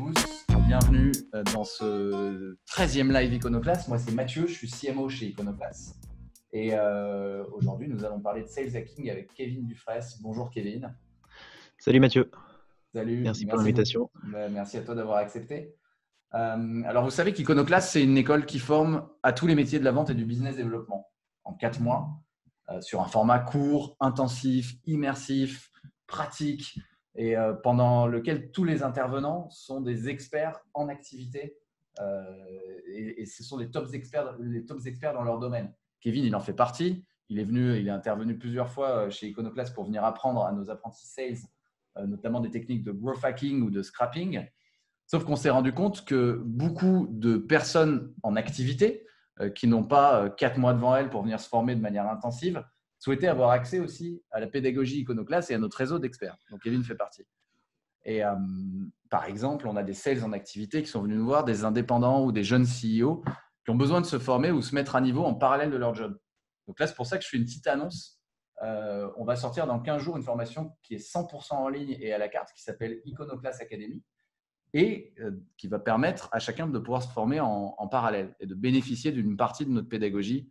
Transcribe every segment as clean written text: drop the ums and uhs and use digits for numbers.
tous, bienvenue dans ce 13e live Iconoclast. Moi c'est Mathieu, je suis CMO chez Iconoclast. Et aujourd'hui nous allons parler de Sales Hacking avec Kevin Dufresne. Bonjour Kevin. Salut Mathieu. Salut, merci pour l'invitation. Merci à toi d'avoir accepté. Alors vous savez qu'Iconoclast c'est une école qui forme à tous les métiers de la vente et du business développement en 4 mois sur un format court, intensif, immersif, pratique. Et pendant lequel tous les intervenants sont des experts en activité et ce sont les tops experts dans leur domaine. Kevin, il en fait partie. Il est intervenu plusieurs fois chez Iconoclast pour venir apprendre à nos apprentis sales, notamment des techniques de growth hacking ou de scrapping. Sauf qu'on s'est rendu compte que beaucoup de personnes en activité qui n'ont pas 4 mois devant elles pour venir se former de manière intensive souhaitaient avoir accès aussi à la pédagogie Iconoclast et à notre réseau d'experts. Donc, Kevin fait partie. Et par exemple, on a des sales en activité qui sont venus nous voir, des indépendants ou des jeunes CEO qui ont besoin de se former ou se mettre à niveau en parallèle de leur job. Donc là, c'est pour ça que je fais une petite annonce. On va sortir dans 15 jours une formation qui est 100% en ligne et à la carte qui s'appelle Iconoclast Academy et qui va permettre à chacun de pouvoir se former en parallèle et de bénéficier d'une partie de notre pédagogie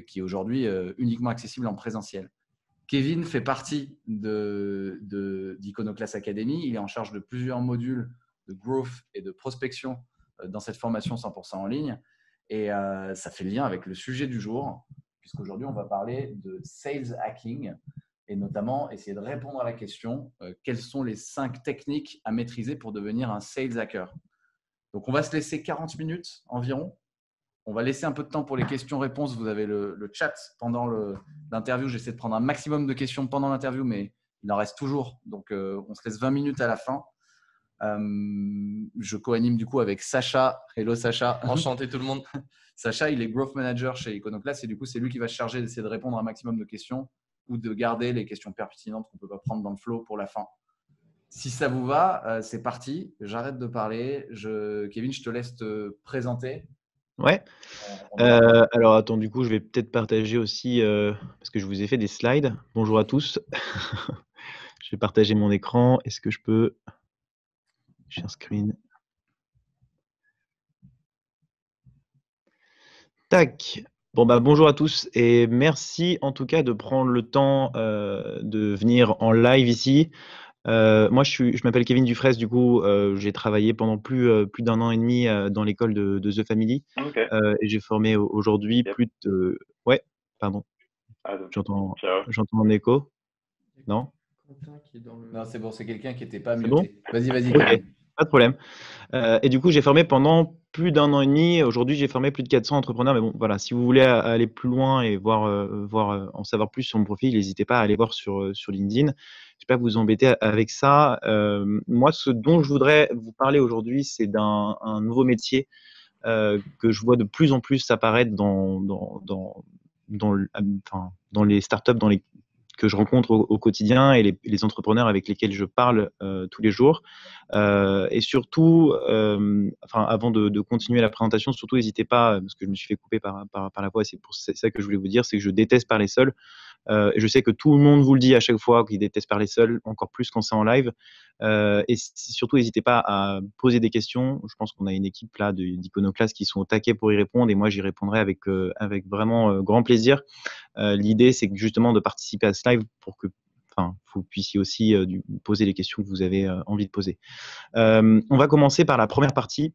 qui est aujourd'hui uniquement accessible en présentiel. Kevin fait partie d'Iconoclast Academy. Il est en charge de plusieurs modules de growth et de prospection dans cette formation 100% en ligne. Et ça fait lien avec le sujet du jour, puisqu'aujourd'hui, on va parler de sales hacking et notamment essayer de répondre à la question quelles sont les 5 techniques à maîtriser pour devenir un sales hacker. Donc, on va se laisser 40 minutes environ. On va laisser un peu de temps pour les questions-réponses. Vous avez le chat pendant l'interview. J'essaie de prendre un maximum de questions pendant l'interview, mais il en reste toujours. Donc, on se laisse 20 minutes à la fin. Je co-anime du coup avec Sacha. Hello Sacha. Enchanté tout le monde. Sacha, il est Growth Manager chez Iconoclast et du coup, c'est lui qui va se charger d'essayer de répondre à un maximum de questions ou de garder les questions pertinentes qu'on ne peut pas prendre dans le flow pour la fin. Si ça vous va, c'est parti. J'arrête de parler. Kevin, je te laisse te présenter. Ouais. Alors attends, du coup, je vais peut-être partager aussi, parce que je vous ai fait des slides. Bonjour à tous. Je vais partager mon écran. Est-ce que je peux share screen? Tac. Bon, bonjour à tous et merci en tout cas de prendre le temps de venir en live ici. Moi, je m'appelle Kevin Dufresne. Du coup, j'ai travaillé pendant plus d'1 an et demi dans l'école de The Family. Okay. Et j'ai formé aujourd'hui plus de… Ouais, pardon. J'entends un écho. Non? Non, c'est bon, c'est quelqu'un qui n'était pas muté. Bon, vas-y, okay, pas de problème. Et du coup, j'ai formé pendant plus d'1 an et demi. Aujourd'hui, j'ai formé plus de 400 entrepreneurs. Mais bon, voilà, si vous voulez aller plus loin et en savoir plus sur mon profil, n'hésitez pas à aller voir sur LinkedIn. Je ne vais pas vous embêter avec ça. Moi, ce dont je voudrais vous parler aujourd'hui, c'est d'un nouveau métier que je vois de plus en plus apparaître dans les startups que je rencontre au quotidien et les entrepreneurs avec lesquels je parle tous les jours. Et surtout, avant de continuer la présentation, surtout n'hésitez pas, parce que je me suis fait couper par la voix, c'est ça que je voulais vous dire, c'est que je déteste parler seul. Je sais que tout le monde vous le dit à chaque fois qu'il déteste parler seul, encore plus quand c'est en live. Et surtout, n'hésitez pas à poser des questions. Je pense qu'on a une équipe là d'Iconoclast qui sont au taquet pour y répondre et moi, j'y répondrai avec vraiment grand plaisir. L'idée, c'est justement de participer à ce live pour que vous puissiez aussi poser les questions que vous avez envie de poser. On va commencer par la première partie.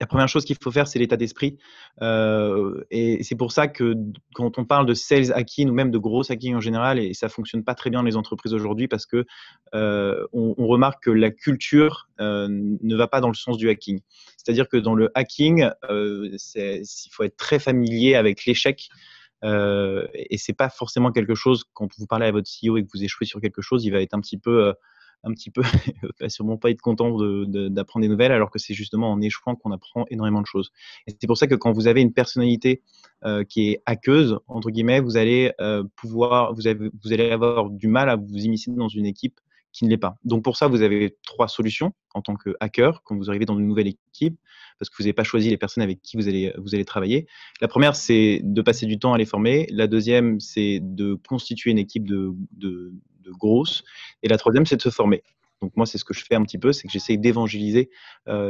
La première chose qu'il faut faire, c'est l'état d'esprit. Et c'est pour ça que quand on parle de sales hacking ou même de gros hacking en général, et ça ne fonctionne pas très bien dans les entreprises aujourd'hui parce que on remarque que la culture ne va pas dans le sens du hacking. C'est-à-dire que dans le hacking, il faut être très familier avec l'échec. Et c'est pas forcément quelque chose, quand vous parlez à votre CEO et que vous échouez sur quelque chose, il va être un petit peu va sûrement pas être content d'apprendre des nouvelles, alors que c'est justement en échouant qu'on apprend énormément de choses. Et c'est pour ça que quand vous avez une personnalité qui est hackeuse, entre guillemets, vous allez vous allez avoir du mal à vous immiscer dans une équipe qui ne l'est pas. Donc pour ça, vous avez 3 solutions en tant que hacker quand vous arrivez dans une nouvelle équipe, parce que vous n'avez pas choisi les personnes avec qui vous allez travailler. La première, c'est de passer du temps à les former. La deuxième, c'est de constituer une équipe de grosses. Et la troisième, c'est de se former. Donc moi, c'est ce que je fais un petit peu, c'est que j'essaye d'évangéliser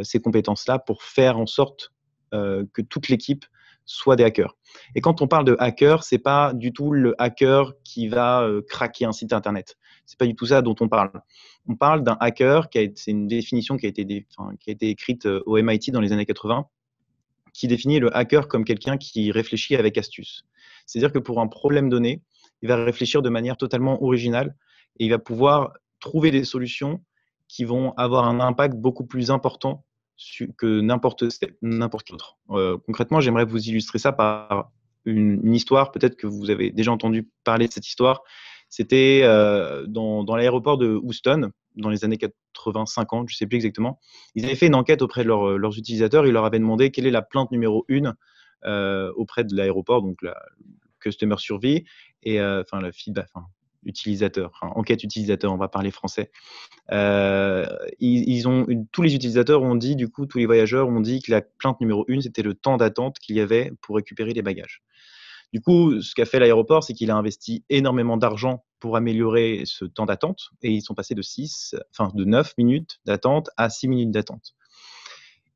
ces compétences-là pour faire en sorte que toute l'équipe soit des hackers. Et quand on parle de hacker, c'est pas du tout le hacker qui va craquer un site internet. C'est pas du tout ça dont on parle. On parle d'un hacker c'est une définition qui a été écrite au MIT dans les années 80, qui définit le hacker comme quelqu'un qui réfléchit avec astuce. C'est-à-dire que pour un problème donné, il va réfléchir de manière totalement originale et il va pouvoir trouver des solutions qui vont avoir un impact beaucoup plus important que n'importe quel autre. Concrètement, j'aimerais vous illustrer ça par une histoire, peut-être que vous avez déjà entendu parler de cette histoire. C'était dans l'aéroport de Houston, dans les années 80-50, je ne sais plus exactement. Ils avaient fait une enquête auprès de leurs utilisateurs. Ils leur avaient demandé quelle est la plainte numéro 1 auprès de l'aéroport, donc la Customer Survey, et la feedback, utilisateur, enquête utilisateur, on va parler français. Tous les utilisateurs ont dit, du coup, tous les voyageurs ont dit que la plainte numéro 1, c'était le temps d'attente qu'il y avait pour récupérer les bagages. Du coup, ce qu'a fait l'aéroport, c'est qu'il a investi énormément d'argent pour améliorer ce temps d'attente et ils sont passés de 9 minutes d'attente à 6 minutes d'attente.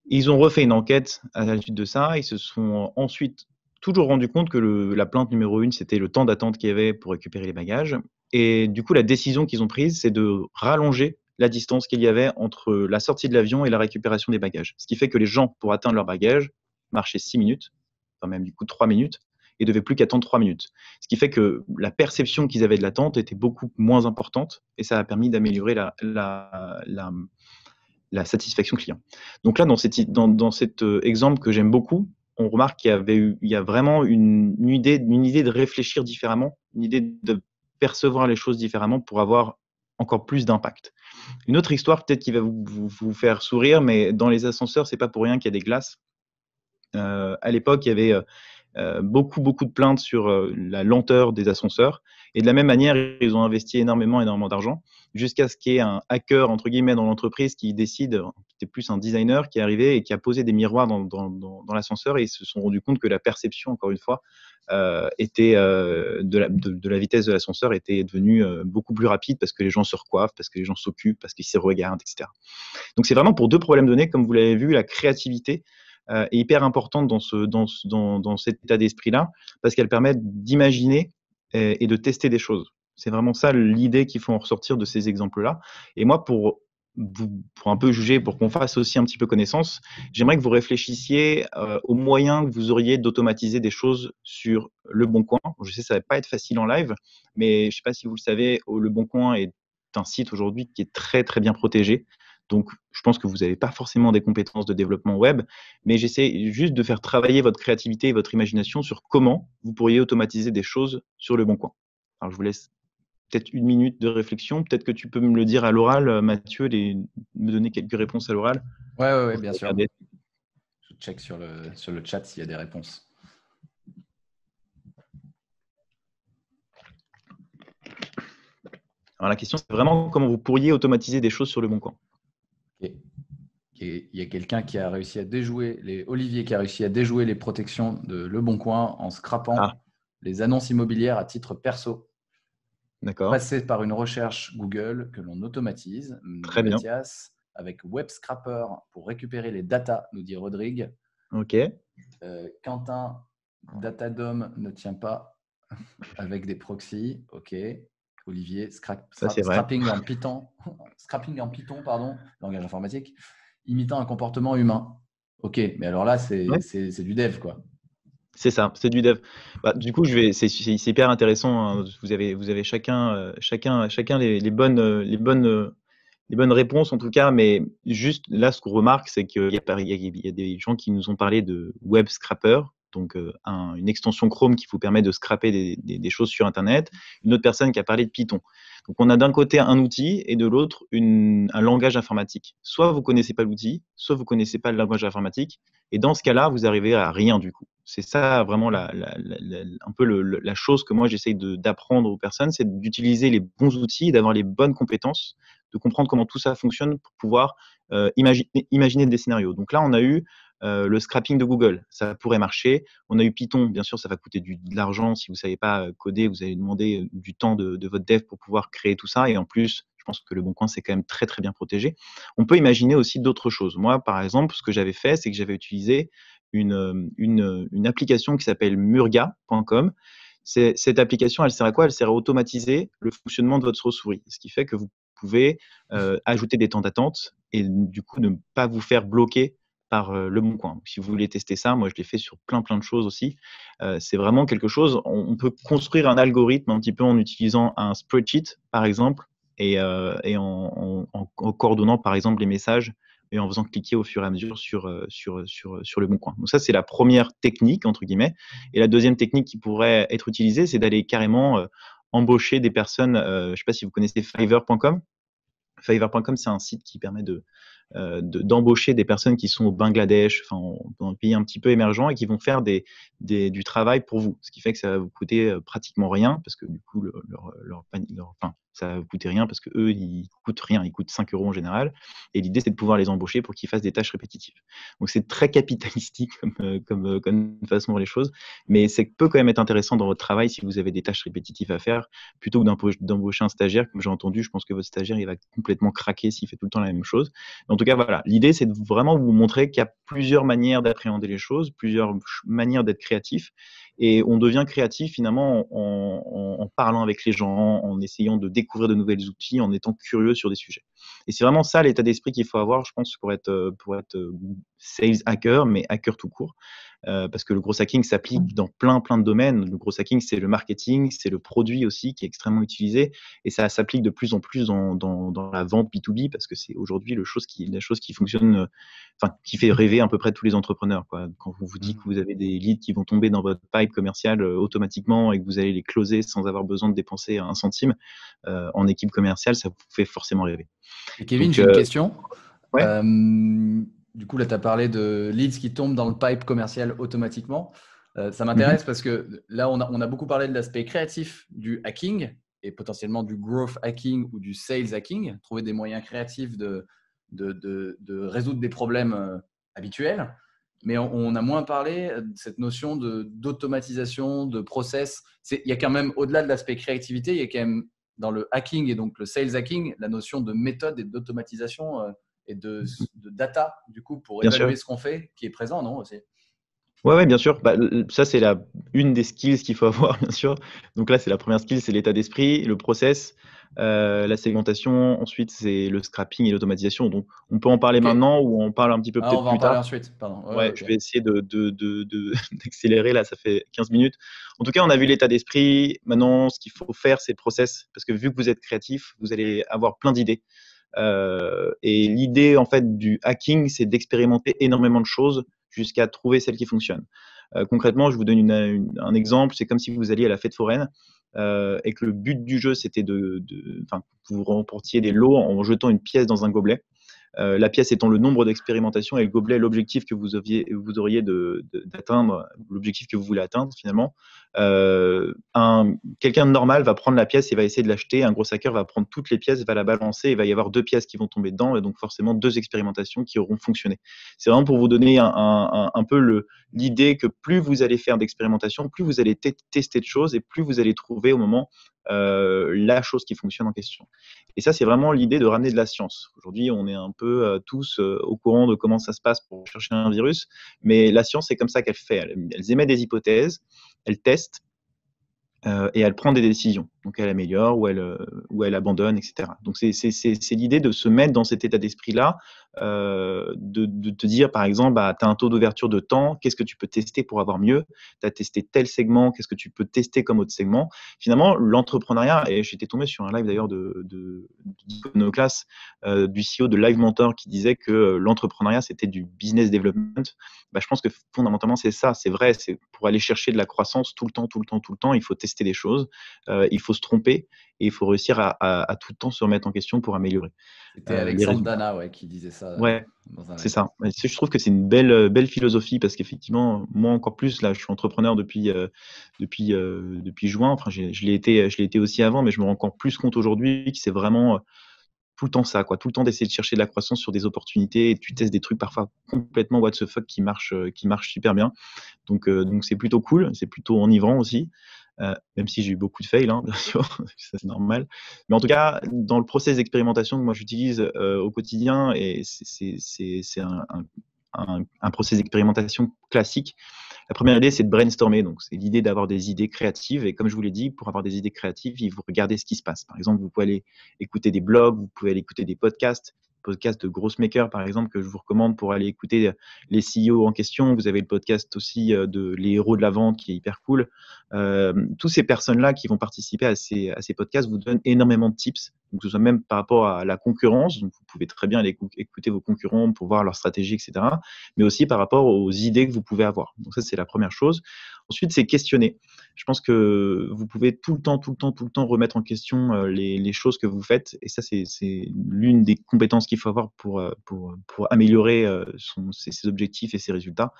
Ils ont refait une enquête à la suite de ça. Ils se sont ensuite toujours rendu compte que la plainte numéro 1, c'était le temps d'attente qu'il y avait pour récupérer les bagages. Et du coup, la décision qu'ils ont prise, c'est de rallonger la distance qu'il y avait entre la sortie de l'avion et la récupération des bagages. Ce qui fait que les gens, pour atteindre leurs bagages, marchaient 6 minutes, enfin même du coup 3 minutes, et ne devaient plus qu'attendre 3 minutes. Ce qui fait que la perception qu'ils avaient de l'attente était beaucoup moins importante et ça a permis d'améliorer la satisfaction client. Donc là, dans cet exemple que j'aime beaucoup, on remarque qu'il y a vraiment une idée de réfléchir différemment, une idée de percevoir les choses différemment pour avoir encore plus d'impact. Une autre histoire peut-être qui va vous faire sourire, mais dans les ascenseurs, c'est pas pour rien qu'il y a des glaces. À l'époque, il y avait beaucoup de plaintes sur la lenteur des ascenseurs. Et de la même manière, ils ont investi énormément d'argent jusqu'à ce qu'il y ait un hacker, entre guillemets, dans l'entreprise qui décide, c'était plus un designer qui est arrivé et qui a posé des miroirs dans l'ascenseur et ils se sont rendus compte que la perception, encore une fois, de la vitesse de l'ascenseur était devenue beaucoup plus rapide parce que les gens se recoiffent, parce que les gens s'occupent, parce qu'ils se regardent, etc. Donc, c'est vraiment pour deux problèmes donnés, comme vous l'avez vu, la créativité est hyper importante dans cet état d'esprit-là, parce qu'elle permet d'imaginer et de tester des choses. C'est vraiment ça l'idée qu'il faut en ressortir de ces exemples-là. Et moi, pour un peu juger, pour qu'on fasse aussi un petit peu connaissance, j'aimerais que vous réfléchissiez aux moyens que vous auriez d'automatiser des choses sur Le Bon Coin. Je sais que ça ne va pas être facile en live, mais je ne sais pas si vous le savez, Le Bon Coin est un site aujourd'hui qui est très, très bien protégé. Donc, je pense que vous n'avez pas forcément des compétences de développement web, mais j'essaie juste de faire travailler votre créativité et votre imagination sur comment vous pourriez automatiser des choses sur Le Bon Coin. Alors, je vous laisse peut-être 1 minute de réflexion. Peut-être que tu peux me le dire à l'oral, Mathieu, me donner quelques réponses à l'oral. Ouais, bien sûr. Je check sur le chat s'il y a des réponses. Alors, la question, c'est vraiment comment vous pourriez automatiser des choses sur Le Bon Coin. Okay. Il y a quelqu'un qui a réussi à déjouer, Olivier qui a réussi à déjouer les protections de Le Bon Coin en scrapant les annonces immobilières à titre perso. D'accord. Passer par une recherche Google que l'on automatise. Très bien. Mathias, avec Web Scrapper pour récupérer les datas, nous dit Rodrigue. Ok. Quentin, Datadom ne tient pas avec des proxys. Ok. Olivier, scrapping en Python, langage informatique, imitant un comportement humain. Ok, mais alors là, c'est du dev, quoi. C'est ça, c'est du dev. Du coup, c'est hyper intéressant. Hein. Vous avez chacun les bonnes réponses en tout cas, mais juste là, ce qu'on remarque, c'est qu'il y a des gens qui nous ont parlé de Web Scrapper, donc une extension Chrome qui vous permet de scraper des choses sur Internet. Une autre personne qui a parlé de Python. Donc, on a d'un côté un outil et de l'autre un langage informatique. Soit vous connaissez pas l'outil, soit vous connaissez pas le langage informatique. Et dans ce cas-là, vous arrivez à rien du coup. C'est ça vraiment un peu la chose que moi j'essaye d'apprendre aux personnes, c'est d'utiliser les bons outils, d'avoir les bonnes compétences, de comprendre comment tout ça fonctionne pour pouvoir imaginer des scénarios. Donc là, on a eu le scrapping de Google, ça pourrait marcher. On a eu Python, bien sûr, ça va coûter de l'argent. Si vous ne savez pas coder, vous allez demander du temps de votre dev pour pouvoir créer tout ça. Et en plus, je pense que Le Bon Coin, c'est quand même très, très bien protégé. On peut imaginer aussi d'autres choses. Moi, par exemple, ce que j'avais fait, c'est que j'avais utilisé une application qui s'appelle murga.com. Cette application, elle sert à quoi? Elle sert à automatiser le fonctionnement de votre souris, ce qui fait que vous pouvez ajouter des temps d'attente et du coup ne pas vous faire bloquer par Le Bon Coin. Si vous voulez tester ça, moi je l'ai fait sur plein de choses aussi. C'est vraiment quelque chose, on peut construire un algorithme un petit peu en utilisant un spreadsheet par exemple et en coordonnant par exemple les messages et en faisant cliquer au fur et à mesure sur Le Bon Coin. Donc ça, c'est la première technique, entre guillemets. Et la deuxième technique qui pourrait être utilisée, c'est d'aller carrément embaucher des personnes. Je ne sais pas si vous connaissez Fiverr.com. Fiverr.com, c'est un site qui permet d'embaucher des personnes qui sont au Bangladesh, enfin, dans un pays un petit peu émergent et qui vont faire du travail pour vous. Ce qui fait que ça va vous coûter pratiquement rien parce que du coup, enfin, ça va vous coûter rien parce que eux, ils coûtent rien, ils coûtent 5 euros en général. Et l'idée, c'est de pouvoir les embaucher pour qu'ils fassent des tâches répétitives. Donc, c'est très capitalistique comme façon de voir les choses, mais c'est peut quand même être intéressant dans votre travail si vous avez des tâches répétitives à faire plutôt que d'embaucher un stagiaire. Comme j'ai entendu, je pense que votre stagiaire, il va complètement craquer s'il fait tout le temps la même chose. En tout cas, voilà, l'idée, c'est de vraiment vous montrer qu'il y a plusieurs manières d'appréhender les choses, plusieurs manières d'être créatif. Et on devient créatif finalement en parlant avec les gens, en essayant de découvrir de nouveaux outils, en étant curieux sur des sujets. Et c'est vraiment ça l'état d'esprit qu'il faut avoir, je pense, pour être sales hacker, mais hacker tout court. Parce que le gros hacking s'applique dans plein de domaines. Le gros hacking, c'est le marketing, c'est le produit aussi qui est extrêmement utilisé. Et ça s'applique de plus en plus dans la vente B2B parce que c'est aujourd'hui la chose qui fonctionne, qui fait rêver à peu près tous les entrepreneurs, quoi. Quand on vous dit que vous avez des leads qui vont tomber dans votre pipe commercial automatiquement et que vous allez les closer sans avoir besoin de dépenser un centime en équipe commerciale, ça vous fait forcément rêver. Et Kevin, j'ai une question. Ouais. Du coup, là, tu as parlé de leads qui tombent dans le pipe commercial automatiquement. Ça m'intéresse parce que là, on a beaucoup parlé de l'aspect créatif du hacking et potentiellement du growth hacking ou du sales hacking, trouver des moyens créatifs de résoudre des problèmes habituels. Mais on a moins parlé de cette notion d'automatisation, de process. Il y a quand même, au-delà de l'aspect créativité, il y a quand même dans le hacking et donc le sales hacking, la notion de méthode et d'automatisation et de data, du coup, pour Bien évaluer sûr. ce qu'on fait, qui est présent, non, aussi? Ouais, bien sûr. Ça, c'est une des skills qu'il faut avoir, bien sûr. Donc là, c'est la première skill, c'est l'état d'esprit, le process, la segmentation. Ensuite, c'est le scrapping et l'automatisation. Donc, on peut en parler Ok. maintenant ou on parle un petit peu Ah, on peut-être va en plus parler tard. ensuite. Pardon. Ouais, Ouais, ok. je vais essayer d'accélérer. Là, ça fait 15 minutes. En tout cas, on a vu l'état d'esprit. Maintenant, ce qu'il faut faire, c'est le process. Parce que vu que vous êtes créatif, vous allez avoir plein d'idées. Et l'idée, en fait, du hacking, c'est d'expérimenter énormément de choses jusqu'à trouver celle qui fonctionne. Concrètement, je vous donne un exemple. C'est comme si vous alliez à la fête foraine et que le but du jeu, c'était que vous remportiez des lots en jetant une pièce dans un gobelet. La pièce étant le nombre d'expérimentations et le gobelet l'objectif que vous auriez d'atteindre, l'objectif que vous voulez atteindre finalement. Quelqu'un de normal va prendre la pièce et va essayer de l'acheter. Un gros hacker va prendre toutes les pièces, va la balancer, et il va y avoir 2 pièces qui vont tomber dedans et donc forcément 2 expérimentations qui auront fonctionné. C'est vraiment pour vous donner un peu l'idée que plus vous allez faire d'expérimentations, plus vous allez tester de choses et plus vous allez trouver au moment la chose qui fonctionne en question. Et ça, c'est vraiment l'idée de ramener de la science. Aujourd'hui, on est un peu tous au courant de comment ça se passe pour chercher un virus, mais la science, c'est comme ça qu'elle fait. Elle émet des hypothèses, elle teste, et elle prend des décisions. Donc elle améliore ou elle abandonne, etc. Donc c'est l'idée de se mettre dans cet état d'esprit-là, de te dire, par exemple, bah, tu as un taux d'ouverture de temps, qu'est-ce que tu peux tester pour avoir mieux? Tu as testé tel segment, qu'est-ce que tu peux tester comme autre segment? Finalement, l'entrepreneuriat, et j'étais tombé sur un live d'ailleurs d'Iconoclast, du CEO de Live Mentor qui disait que l'entrepreneuriat, c'était du business development. Bah, je pense que fondamentalement, c'est ça, c'est vrai, c'est pour aller chercher de la croissance tout le temps, il faut tester des choses, il faut se tromper et il faut réussir à tout le temps se remettre en question pour améliorer C'était les Alexandre résultats. Dana qui disait ça Ouais, dans un c'est live. ça. Je trouve que c'est une belle philosophie parce qu'effectivement, moi encore plus, là, je suis entrepreneur depuis juin. Enfin, je l'ai été aussi avant, mais je me rends encore plus compte aujourd'hui que c'est vraiment tout le temps ça, quoi. Tout le temps d'essayer de chercher de la croissance sur des opportunités et tu testes des trucs parfois complètement what the fuck qui marchent super bien. Donc c'est plutôt cool, c'est plutôt enivrant aussi. même si j'ai eu beaucoup de fails, hein, bien sûr, ça c'est normal. Mais en tout cas, dans le process d'expérimentation que moi j'utilise au quotidien, et c'est un process d'expérimentation classique. La première idée, c'est de brainstormer. Donc, c'est l'idée d'avoir des idées créatives. Et comme je vous l'ai dit, pour avoir des idées créatives, il faut regarder ce qui se passe. Par exemple, vous pouvez aller écouter des blogs, vous pouvez aller écouter des podcasts de grosses makers, par exemple, que je vous recommande pour aller écouter les CEO en question. Vous avez le podcast aussi de Les Héros de la Vente qui est hyper cool. Toutes ces personnes-là qui vont participer à ces podcasts vous donnent énormément de tips. Donc, que ce soit même par rapport à la concurrence. Donc, vous pouvez très bien aller écouter vos concurrents pour voir leur stratégie, etc. Mais aussi par rapport aux idées que vous pouvez avoir. Donc, ça, c'est la première chose. Ensuite, c'est questionner. Je pense que vous pouvez tout le temps remettre en question les choses que vous faites. Et ça, c'est l'une des compétences qu'il faut avoir pour améliorer ses objectifs et ses résultats.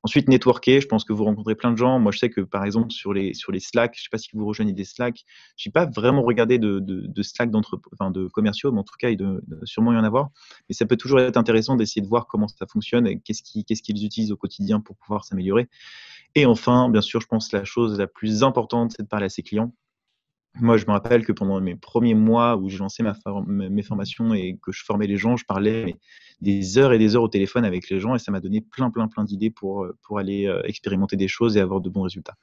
Ensuite, networker. Je pense que vous rencontrez plein de gens. Moi, je sais que, par exemple, sur les Slack, je ne sais pas si vous rejoignez des Slack. Je n'ai pas vraiment regardé de Slack de commerciaux, mais en tout cas, il doit sûrement y en avoir. Mais ça peut toujours être intéressant d'essayer de voir comment ça fonctionne et qu'est-ce qu'ils utilisent au quotidien pour pouvoir s'améliorer. Et enfin, bien sûr, je pense que la chose la plus importante, c'est de parler à ses clients. Moi, je me rappelle que pendant mes premiers mois où j'ai lancé mes formations et que je formais les gens, je parlais des heures et des heures au téléphone avec les gens et ça m'a donné plein d'idées pour aller expérimenter des choses et avoir de bons résultats.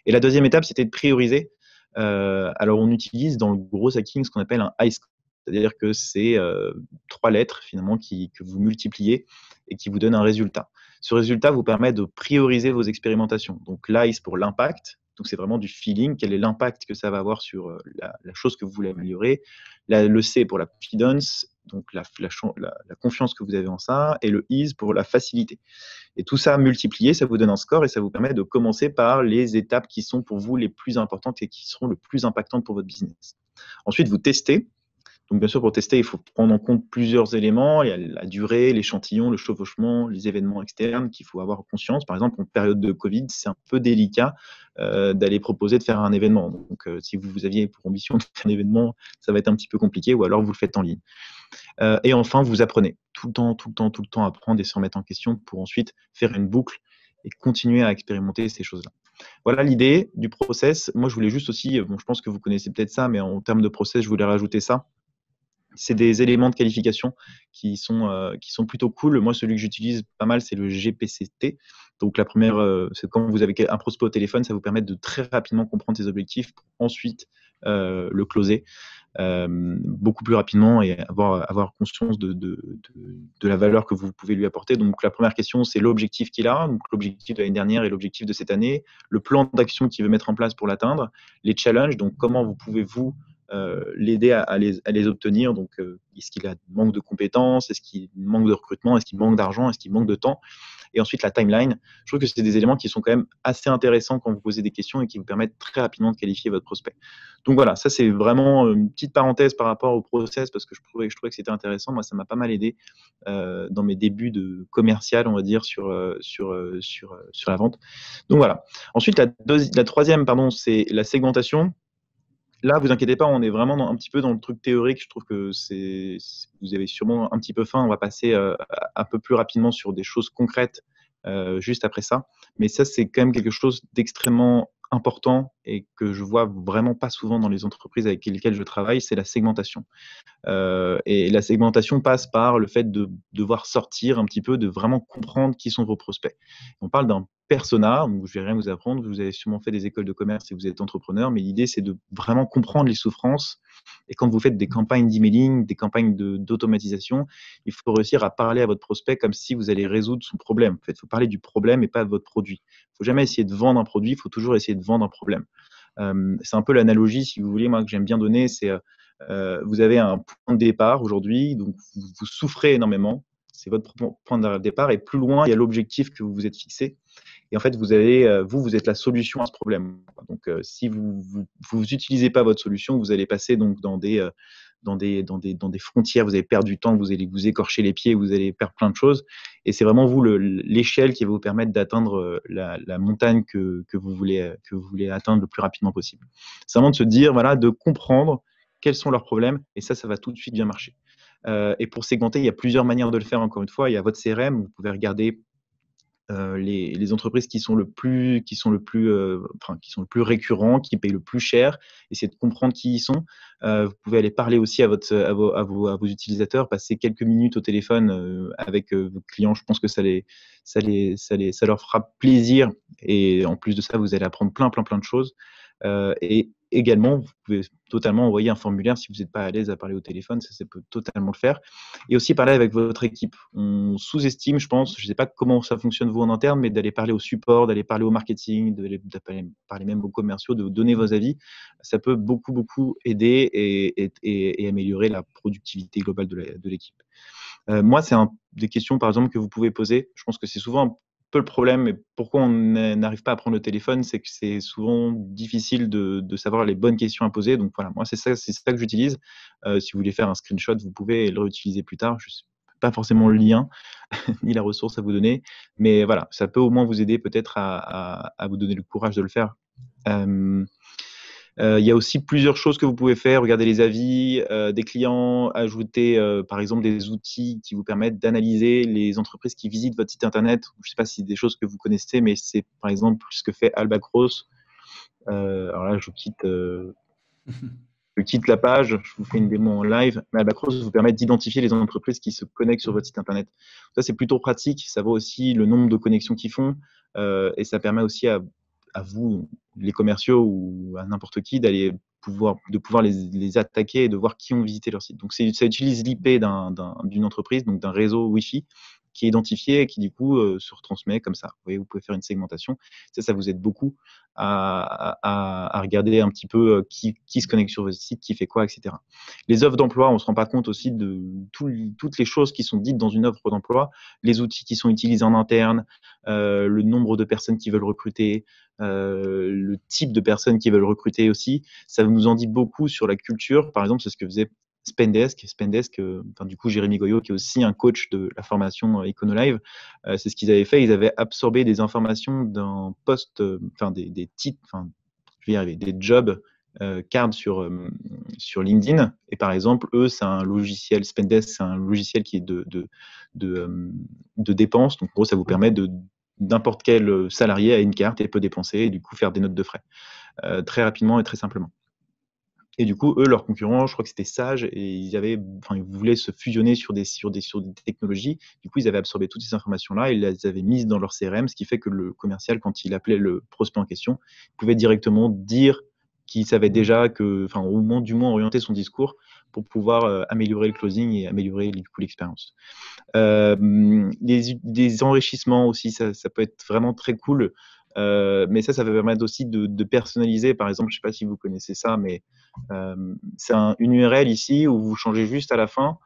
Et la deuxième étape, c'était de prioriser. Alors, on utilise dans le gros hacking ce qu'on appelle un ICE, c'est-à-dire que c'est 3 lettres finalement que vous multipliez et qui vous donnent un résultat. Ce résultat vous permet de prioriser vos expérimentations. Donc, l'ICE pour l'impact. Donc, c'est vraiment du feeling. Quel est l'impact que ça va avoir sur la chose que vous voulez améliorer. Le C pour la confidence, donc la confiance que vous avez en ça. Et le ease pour la facilité. Et tout ça multiplié, ça vous donne un score et ça vous permet de commencer par les étapes qui sont pour vous les plus importantes et qui seront le plus impactantes pour votre business. Ensuite, vous testez. Donc, bien sûr, pour tester, il faut prendre en compte plusieurs éléments. Il y a la durée, l'échantillon, le chevauchement, les événements externes qu'il faut avoir conscience. Par exemple, en période de Covid, c'est un peu délicat d'aller proposer de faire un événement. Donc, si vous aviez pour ambition de faire un événement, ça va être un petit peu compliqué ou alors vous le faites en ligne. Et enfin, vous apprenez tout le temps apprendre et se remettre en question pour ensuite faire une boucle et continuer à expérimenter ces choses-là. Voilà l'idée du process. Moi, je voulais juste aussi, je pense que vous connaissez peut-être ça, mais en termes de process, je voulais rajouter ça. C'est des éléments de qualification qui sont plutôt cool. Moi, celui que j'utilise pas mal, c'est le GPCT. Donc, la première, c'est quand vous avez un prospect au téléphone, ça vous permet de très rapidement comprendre ses objectifs pour ensuite le closer beaucoup plus rapidement et avoir conscience de la valeur que vous pouvez lui apporter. Donc, la première question, c'est l'objectif qu'il a, donc l'objectif de l'année dernière et l'objectif de cette année, le plan d'action qu'il veut mettre en place pour l'atteindre, les challenges, donc comment vous pouvez l'aider à les obtenir. Donc, est-ce qu'il a manque de compétences? Est-ce qu'il manque de recrutement? Est-ce qu'il manque d'argent? Est-ce qu'il manque de temps? Et ensuite, la timeline. Je trouve que c'est des éléments qui sont quand même assez intéressants quand vous posez des questions et qui vous permettent très rapidement de qualifier votre prospect. Donc voilà, ça c'est vraiment une petite parenthèse par rapport au process parce que je trouvais que c'était intéressant. Moi, ça m'a pas mal aidé dans mes débuts de commercial, on va dire, sur la vente. Donc voilà. Ensuite, la troisième, c'est la segmentation. Là, vous inquiétez pas, on est vraiment un petit peu dans le truc théorique. Je trouve que vous avez sûrement un petit peu faim. On va passer un peu plus rapidement sur des choses concrètes juste après ça. Mais ça, c'est quand même quelque chose d'extrêmement important et que je vois vraiment pas souvent dans les entreprises avec lesquelles je travaille, c'est la segmentation. Et la segmentation passe par le fait de devoir sortir un petit peu, de vraiment comprendre qui sont vos prospects. On parle d'un persona, donc je vais rien vous apprendre, vous avez sûrement fait des écoles de commerce et vous êtes entrepreneur, mais l'idée c'est de vraiment comprendre les souffrances. Et quand vous faites des campagnes d'emailing, des campagnes d'automatisation, il faut réussir à parler à votre prospect comme si vous allez résoudre son problème. En fait, il faut parler du problème et pas de votre produit. Il ne faut jamais essayer de vendre un produit, il faut toujours essayer de vendre un problème. C'est un peu l'analogie, si vous voulez, moi, que j'aime bien donner, c'est vous avez un point de départ aujourd'hui, donc vous souffrez énormément, c'est votre point de départ, et plus loin, il y a l'objectif que vous vous êtes fixé. Et en fait, vous êtes la solution à ce problème. Donc, si vous n'utilisez pas votre solution, vous allez passer donc dans des frontières, vous allez perdre du temps, vous allez vous écorcher les pieds, vous allez perdre plein de choses. Et c'est vraiment vous l'échelle qui va vous permettre d'atteindre la montagne que vous voulez atteindre le plus rapidement possible. C'est vraiment de se dire, voilà, de comprendre quels sont leurs problèmes, et ça va tout de suite bien marcher. Et pour segmenter, il y a plusieurs manières de le faire, encore une fois. Il y a votre CRM, vous pouvez regarder les entreprises qui sont qui sont le plus récurrents, qui payent le plus cher, essayer de comprendre qui ils sont. Vous pouvez aller parler aussi à vos utilisateurs, passer quelques minutes au téléphone avec vos clients. Je pense que ça leur fera plaisir. Et en plus de ça, vous allez apprendre plein de choses. Et également, vous pouvez totalement envoyer un formulaire si vous n'êtes pas à l'aise à parler au téléphone, ça peut totalement le faire. Et aussi parler avec votre équipe. On sous-estime, je pense, je ne sais pas comment ça fonctionne vous en interne, mais d'aller parler au support, d'aller parler au marketing, d'aller parler même aux commerciaux, de vous donner vos avis, ça peut beaucoup aider et améliorer la productivité globale de l'équipe. Moi, c'est des questions, par exemple, que vous pouvez poser. Je pense que c'est souvent un peu le problème, et pourquoi on n'arrive pas à prendre le téléphone, c'est que c'est souvent difficile de savoir les bonnes questions à poser. Donc voilà, moi, c'est ça que j'utilise. Si vous voulez faire un screenshot, vous pouvez le réutiliser plus tard. Je ne sais pas forcément le lien ni la ressource à vous donner, mais voilà, ça peut au moins vous aider peut-être à vous donner le courage de le faire. Il y a aussi plusieurs choses que vous pouvez faire. Regarder les avis des clients, ajouter par exemple des outils qui vous permettent d'analyser les entreprises qui visitent votre site internet. Je ne sais pas si c'est des choses que vous connaissez, mais c'est par exemple ce que fait Albacross. Alors là, je quitte la page, je vous fais une démo en live. Mais Albacross vous permet d'identifier les entreprises qui se connectent sur votre site internet. Ça, c'est plutôt pratique. Ça voit aussi le nombre de connexions qu'ils font et ça permet aussi à vous, les commerciaux ou à n'importe qui, de pouvoir les attaquer et de voir qui ont visité leur site. Donc, ça utilise l'IP d'une entreprise, donc d'un réseau Wi-Fi qui est identifié et qui, du coup, se retransmet comme ça. Vous voyez, vous pouvez faire une segmentation. Ça vous aide beaucoup à regarder un petit peu qui se connecte sur votre site, qui fait quoi, etc. Les offres d'emploi, on ne se rend pas compte aussi de toutes les choses qui sont dites dans une offre d'emploi, les outils qui sont utilisés en interne, le nombre de personnes qui veulent recruter, le type de personnes qui veulent recruter aussi. Ça nous en dit beaucoup sur la culture. Par exemple, c'est ce que faisait Spendesk, du coup Jérémy Goyot, qui est aussi un coach de la formation EconoLive, c'est ce qu'ils avaient fait. Ils avaient absorbé des informations d'un poste, des titres, je vais y arriver, des jobs cards sur LinkedIn. Et par exemple, eux, c'est un logiciel, Spendesk, c'est un logiciel qui est de dépenses. Donc, en gros, ça vous permet n'importe quel salarié a une carte et peut dépenser et du coup faire des notes de frais très rapidement et très simplement. Et du coup, eux, leurs concurrents, je crois que c'était Sage, et ils voulaient se fusionner sur des technologies. Du coup, ils avaient absorbé toutes ces informations-là, ils les avaient mises dans leur CRM, ce qui fait que le commercial, quand il appelait le prospect en question, pouvait directement dire qu'il savait déjà du moins orienter son discours pour pouvoir améliorer le closing et améliorer du coup l'expérience. Des enrichissements aussi, ça peut être vraiment très cool. Mais ça va permettre aussi de personnaliser. Par exemple, je ne sais pas si vous connaissez ça, mais c'est une URL ici où vous changez juste à la fin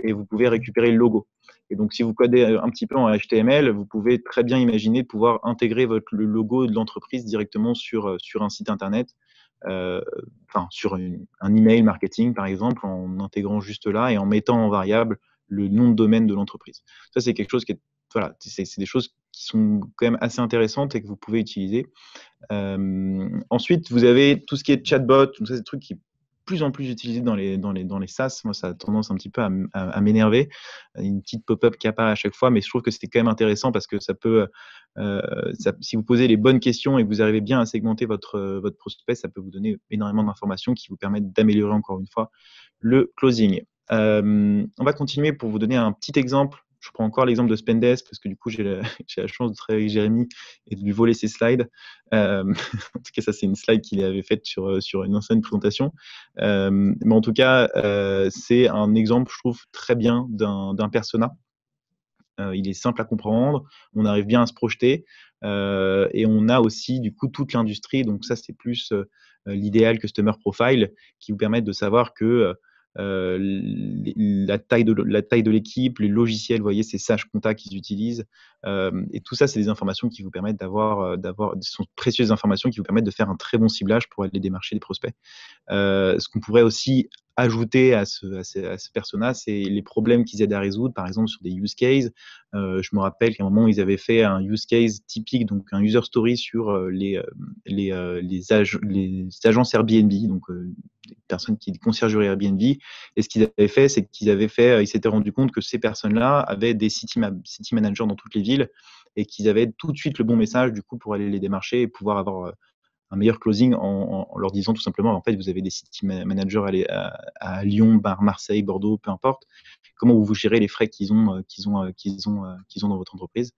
et vous pouvez récupérer le logo. Et donc, si vous codez un petit peu en HTML, vous pouvez très bien imaginer de pouvoir intégrer le logo de l'entreprise directement sur un site internet, sur un email marketing, par exemple, en intégrant juste là et en mettant en variable le nom de domaine de l'entreprise. Ça, c'est quelque chose c'est des choses qui sont quand même assez intéressantes et que vous pouvez utiliser. Ensuite, vous avez tout ce qui est chatbot. Donc ça, c'est des trucs qui plus en plus utilisé dans les SaaS. Moi, ça a tendance un petit peu à m'énerver. Une petite pop-up qui apparaît à chaque fois, mais je trouve que c'était quand même intéressant parce que ça peut, si vous posez les bonnes questions et que vous arrivez bien à segmenter votre prospect, ça peut vous donner énormément d'informations qui vous permettent d'améliorer encore une fois le closing. On va continuer pour vous donner un petit exemple. Je prends encore l'exemple de Spendesk parce que du coup, j'ai la chance de travailler avec Jérémy et de lui voler ses slides. En tout cas, ça, c'est une slide qu'il avait faite sur une ancienne présentation. Mais en tout cas, c'est un exemple, je trouve, très bien d'un persona. Il est simple à comprendre, on arrive bien à se projeter et on a aussi du coup toute l'industrie. Donc ça, c'est plus l'idéal customer profile qui vous permet de savoir que la taille de l'équipe, les logiciels, vous voyez, ces Sage Contact qu'ils utilisent. Et tout ça, c'est des informations qui vous permettent sont précieuses informations qui vous permettent de faire un très bon ciblage pour aller démarcher des prospects. Ce qu'on pourrait aussi ajouter à ce persona, c'est les problèmes qu'ils aident à résoudre, par exemple sur des use cases. Je me rappelle qu'à un moment, ils avaient fait un use case typique, donc un user story sur les agences Airbnb, donc des personnes qui conciergerie Airbnb. Et ce qu'ils avaient fait, c'est ils s'étaient rendu compte que ces personnes-là avaient des city managers dans toutes les villes et qu'ils avaient tout de suite le bon message du coup pour aller les démarcher et pouvoir avoir un meilleur closing en leur disant tout simplement, en fait, vous avez des city managers à Lyon, Marseille, Bordeaux, peu importe. Comment vous gérez les frais qu'ils ont dans votre entreprise.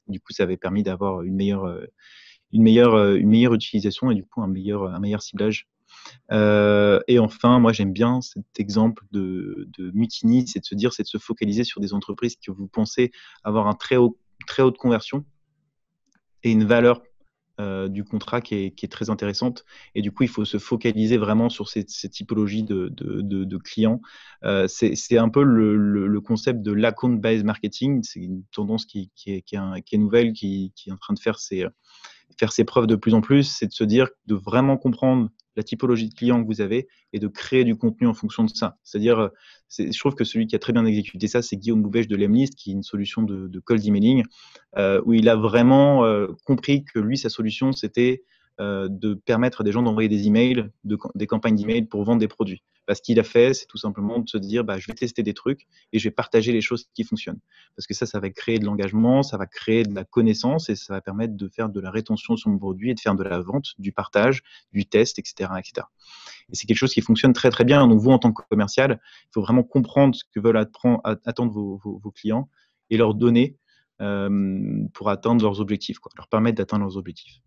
Du coup, ça avait permis d'avoir une meilleure utilisation et du coup un meilleur ciblage. Et enfin, moi j'aime bien cet exemple de Mutiny, c'est de se focaliser sur des entreprises que vous pensez avoir très haute conversion et une valeur du contrat qui est très intéressante. Et du coup, il faut se focaliser vraiment sur ces typologies de clients. C'est un peu le concept de l'account-based marketing. C'est une tendance qui est nouvelle, qui est en train de faire ses preuves de plus en plus. C'est de se dire, de vraiment comprendre la typologie de clients que vous avez et de créer du contenu en fonction de ça. C'est-à-dire, je trouve que celui qui a très bien exécuté ça, c'est Guillaume Boubèche de Lemlist, qui est une solution de cold emailing, où il a vraiment compris que lui, sa solution, c'était de permettre à des gens d'envoyer des emails, des campagnes d'emails pour vendre des produits. Ce qu'il a fait, c'est tout simplement de se dire, je vais tester des trucs et je vais partager les choses qui fonctionnent. Parce que ça va créer de l'engagement, ça va créer de la connaissance et ça va permettre de faire de la rétention sur mon produit et de faire de la vente, du partage, du test, etc., etc. Et c'est quelque chose qui fonctionne très, très bien. Donc, vous, en tant que commercial, il faut vraiment comprendre ce que veulent attendre vos clients et leur donner pour atteindre leurs objectifs, leur permettre d'atteindre leurs objectifs.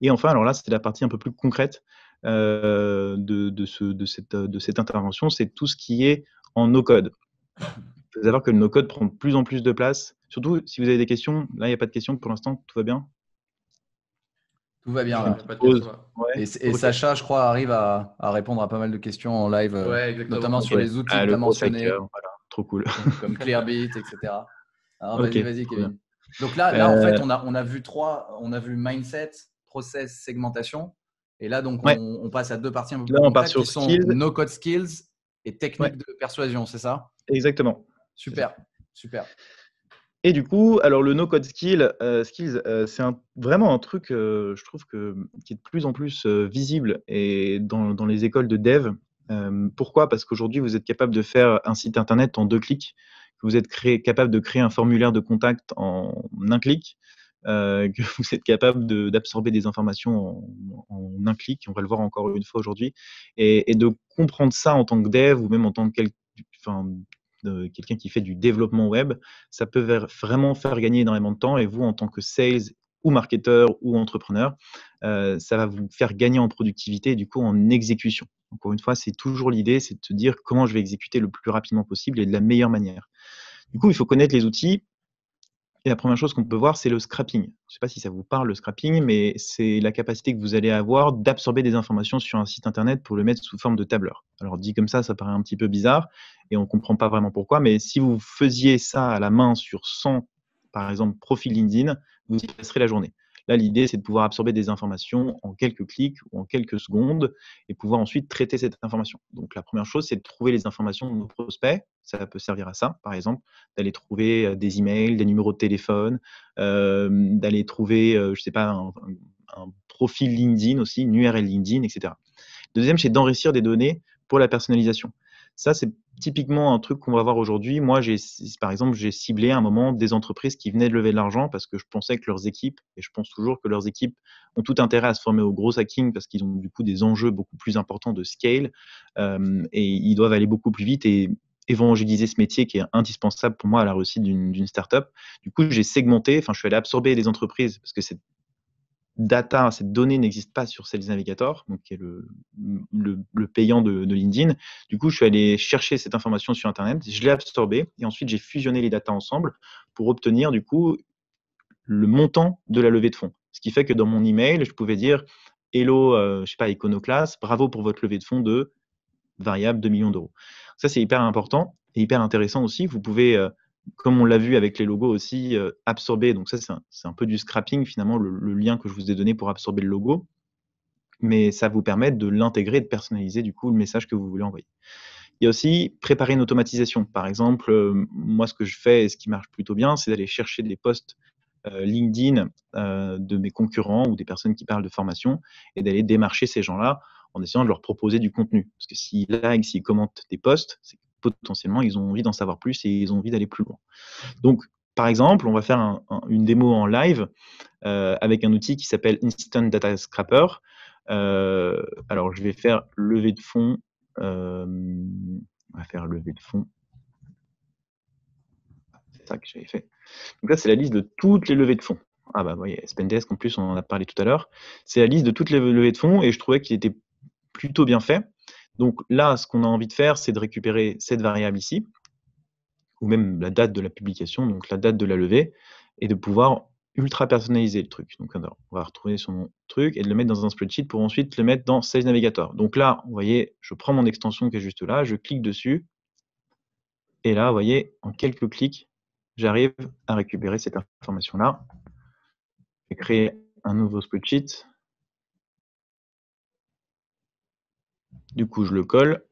Et enfin, alors là, c'était la partie un peu plus concrète de cette intervention, c'est tout ce qui est en no-code. Il faut savoir que le no-code prend de plus en plus de place. Surtout, si vous avez des questions, là, il n'y a pas de questions pour l'instant, tout va bien? Tout va bien là. Ouais. Et okay. Sacha, je crois, arrive à répondre à pas mal de questions en live, notamment sur les outils que tu as mentionnés. Voilà. Trop cool. Comme Clearbit, etc. Alors, okay, vas-y, Kevin. Donc là en fait, on a vu on a vu mindset, process, segmentation. Et là, donc, on passe à deux parties un peu plus concrètes qui sont no-code skills et techniques de persuasion, c'est ça? Exactement. Super. Et du coup, alors le no-code skills, c'est vraiment un truc, je trouve, qui est de plus en plus visible et dans les écoles de dev. Pourquoi? Parce qu'aujourd'hui, vous êtes capable de faire un site internet en 2 clics, que vous êtes capable de créer un formulaire de contact en 1 clic, que vous êtes capable d'absorber des informations en 1 clic. On va le voir encore une fois aujourd'hui. Et de comprendre ça en tant que dev ou même en tant que quelqu'un qui fait du développement web, ça peut vraiment faire gagner énormément de temps. Et vous, en tant que sales ou marketeur ou entrepreneur, ça va vous faire gagner en productivité et du coup en exécution. Encore une fois, c'est toujours l'idée, c'est de se dire comment je vais exécuter le plus rapidement possible et de la meilleure manière. Du coup, il faut connaître les outils. Et la première chose qu'on peut voir, c'est le scrapping. Je ne sais pas si ça vous parle, le scrapping, mais c'est la capacité que vous allez avoir d'absorber des informations sur un site internet pour le mettre sous forme de tableur. Alors dit comme ça paraît un petit peu bizarre et on ne comprend pas vraiment pourquoi, mais si vous faisiez ça à la main sur 100, par exemple, profils LinkedIn, vous y passerez la journée. Là, l'idée, c'est de pouvoir absorber des informations en quelques clics ou en quelques secondes et pouvoir ensuite traiter cette information. Donc, la première chose, c'est de trouver les informations de nos prospects. Ça peut servir à ça, par exemple, d'aller trouver des emails, des numéros de téléphone, d'aller trouver, je ne sais pas, un profil LinkedIn aussi, une URL LinkedIn, etc. Deuxième, c'est d'enrichir des données pour la personnalisation. Ça, c'est typiquement un truc qu'on va voir aujourd'hui. Moi, par exemple, j'ai ciblé à un moment des entreprises qui venaient de lever de l'argent parce que je pensais que leurs équipes, et je pense toujours que leurs équipes ont tout intérêt à se former au gros hacking parce qu'ils ont du coup des enjeux beaucoup plus importants de scale et ils doivent aller beaucoup plus vite et évangéliser ce métier qui est indispensable pour moi à la réussite d'une startup. Du coup, j'ai segmenté, je suis allé absorber des entreprises parce que cette donnée n'existe pas sur Sales Navigator, donc qui est le payant de LinkedIn. Du coup, je suis allé chercher cette information sur Internet, je l'ai absorbée et ensuite j'ai fusionné les datas ensemble pour obtenir du coup le montant de la levée de fonds. Ce qui fait que dans mon email, je pouvais dire hello, je sais pas, Iconoclast, bravo pour votre levée de fonds de variable 2 millions d'euros. Ça, c'est hyper important et hyper intéressant aussi. Vous pouvez, comme on l'a vu avec les logos aussi, absorber. Donc ça, c'est un peu du scrapping finalement, le lien que je vous ai donné pour absorber le logo. mais ça vous permet de l'intégrer, de personnaliser du coup le message que vous voulez envoyer. Il y a aussi préparer une automatisation. Par exemple, moi, ce que je fais et ce qui marche plutôt bien, c'est d'aller chercher des posts LinkedIn de mes concurrents ou des personnes qui parlent de formation et d'aller démarcher ces gens-là en essayant de leur proposer du contenu. Parce que s'ils like, s'ils commentent des posts, c'est que potentiellement, ils ont envie d'en savoir plus et ils ont envie d'aller plus loin. Donc, par exemple, on va faire une démo en live avec un outil qui s'appelle Instant Data Scraper. Alors, je vais faire levée de fonds. On va faire levée de fonds. C'est ça que j'avais fait. Donc là, c'est la liste de toutes les levées de fonds. Ah bah, vous voyez, Spendesk, en plus, on en a parlé tout à l'heure. C'est la liste de toutes les levées de fonds et je trouvais qu'il était plutôt bien fait. Donc là, ce qu'on a envie de faire, c'est de récupérer cette variable ici, ou même la date de la publication, donc la date de la levée, et de pouvoir ultra personnaliser le truc. Donc alors, on va retrouver sur mon truc et de le mettre dans un spreadsheet pour ensuite le mettre dans Sales Navigator. Donc là, vous voyez, je prends mon extension qui est juste là, je clique dessus, et là, vous voyez, en quelques clics, j'arrive à récupérer cette information-là. Je vais créer un nouveau spreadsheet. Du coup, je le colle.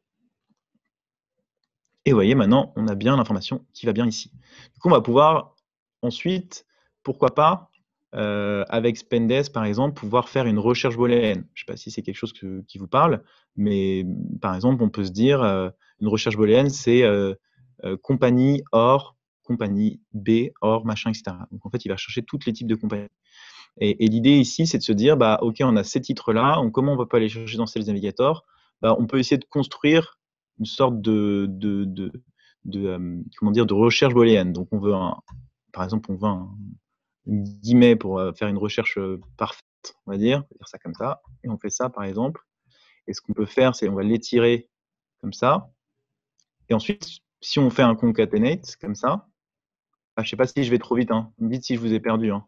Et vous voyez, maintenant, on a bien l'information qui va bien ici. Du coup, on va pouvoir ensuite, pourquoi pas, avec Spendesk, par exemple, pouvoir faire une recherche booléenne. Je ne sais pas si c'est quelque chose qui vous parle, mais par exemple, on peut se dire, une recherche booléenne, c'est compagnie or, compagnie B, or, machin, etc. Donc, en fait, il va chercher tous les types de compagnies. Et l'idée ici, c'est de se dire, bah, OK, on a ces titres-là, comment on va pas aller chercher dans Sales Navigator? Bah, on peut essayer de construire une sorte comment dire, de recherche booléenne. Donc, par exemple, on veut une guillemet pour faire une recherche parfaite, on va dire ça comme ça. Et on fait ça, par exemple. Et ce qu'on peut faire, c'est on va l'étirer comme ça. Et ensuite, si on fait un concatenate comme ça, je ne sais pas si je vais trop vite, hein. Vous me dites si je vous ai perdu, hein.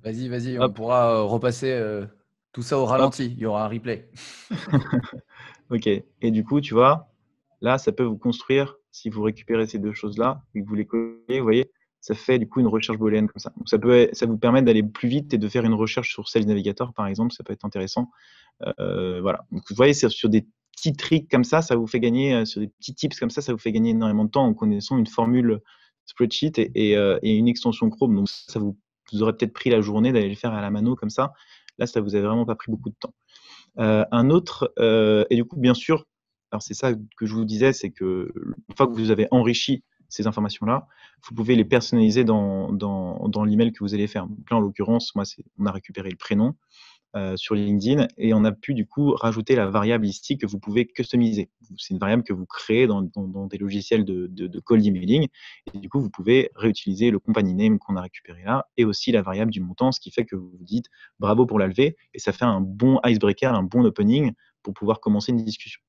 Vas-y, on Hop, pourra repasser tout ça au hop. ralenti. Il y aura un replay. OK. Et du coup, tu vois, là, ça peut vous construire, si vous récupérez ces deux choses-là et que vous les collez, vous voyez, ça fait du coup une recherche booléenne comme ça. Donc ça vous permet d'aller plus vite et de faire une recherche sur Sales Navigator, par exemple, ça peut être intéressant. Voilà. Donc vous voyez, sur des petits tricks comme ça vous fait gagner, sur des petits tips comme ça vous fait gagner énormément de temps en connaissant une formule spreadsheet et une extension Chrome. Donc ça vous aurez peut-être pris la journée d'aller le faire à la mano comme ça. Là, ça vous a vraiment pas pris beaucoup de temps. Un autre, et du coup, bien sûr, alors c'est ça que je vous disais, c'est que une fois que vous avez enrichi ces informations-là, vous pouvez les personnaliser dans l'email que vous allez faire. Donc là, en l'occurrence, moi, on a récupéré le prénom sur LinkedIn et on a pu du coup rajouter la variable ici que vous pouvez customiser. C'est une variable que vous créez dans des logiciels de cold emailing et du coup vous pouvez réutiliser le company name qu'on a récupéré là et aussi la variable du montant, ce qui fait que vous vous dites bravo pour la levée et ça fait un bon icebreaker, un bon opening pour pouvoir commencer une discussion.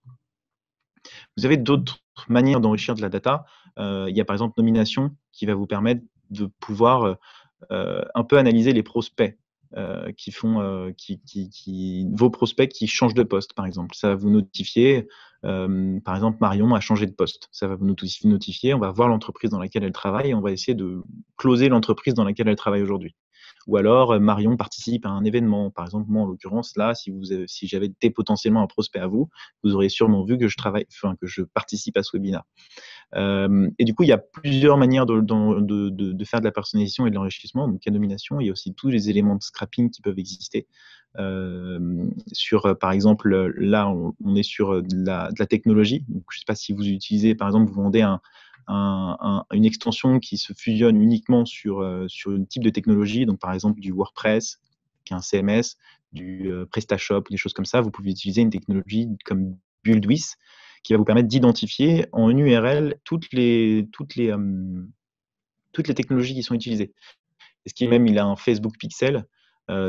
Vous avez d'autres manières d'enrichir de la data. Il y a par exemple Nomination qui va vous permettre de pouvoir un peu analyser les prospects qui font vos prospects qui changent de poste, par exemple. Ça va vous notifier, par exemple, Marion a changé de poste. Ça va vous notifier, on va voir l'entreprise dans laquelle elle travaille et on va essayer de closer l'entreprise dans laquelle elle travaille aujourd'hui. Ou alors, Marion participe à un événement. Par exemple, moi, en l'occurrence, là, si j'avais été potentiellement un prospect à vous, vous auriez sûrement vu que je participe à ce webinaire. Et du coup, il y a plusieurs manières de faire de la personnalisation et de l'enrichissement. Donc, il y a Nomination, il y a aussi tous les éléments de scrapping qui peuvent exister. Par exemple, là, on est sur de la technologie. Donc, je ne sais pas si vous utilisez, par exemple, vous vendez une extension qui se fusionne uniquement sur une type de technologie. Donc, par exemple, du WordPress, qui est un CMS, du PrestaShop, des choses comme ça. Vous pouvez utiliser une technologie comme Buildwith, qui va vous permettre d'identifier en une URL toutes les technologies qui sont utilisées. Et ce qui est même, il a un Facebook Pixel.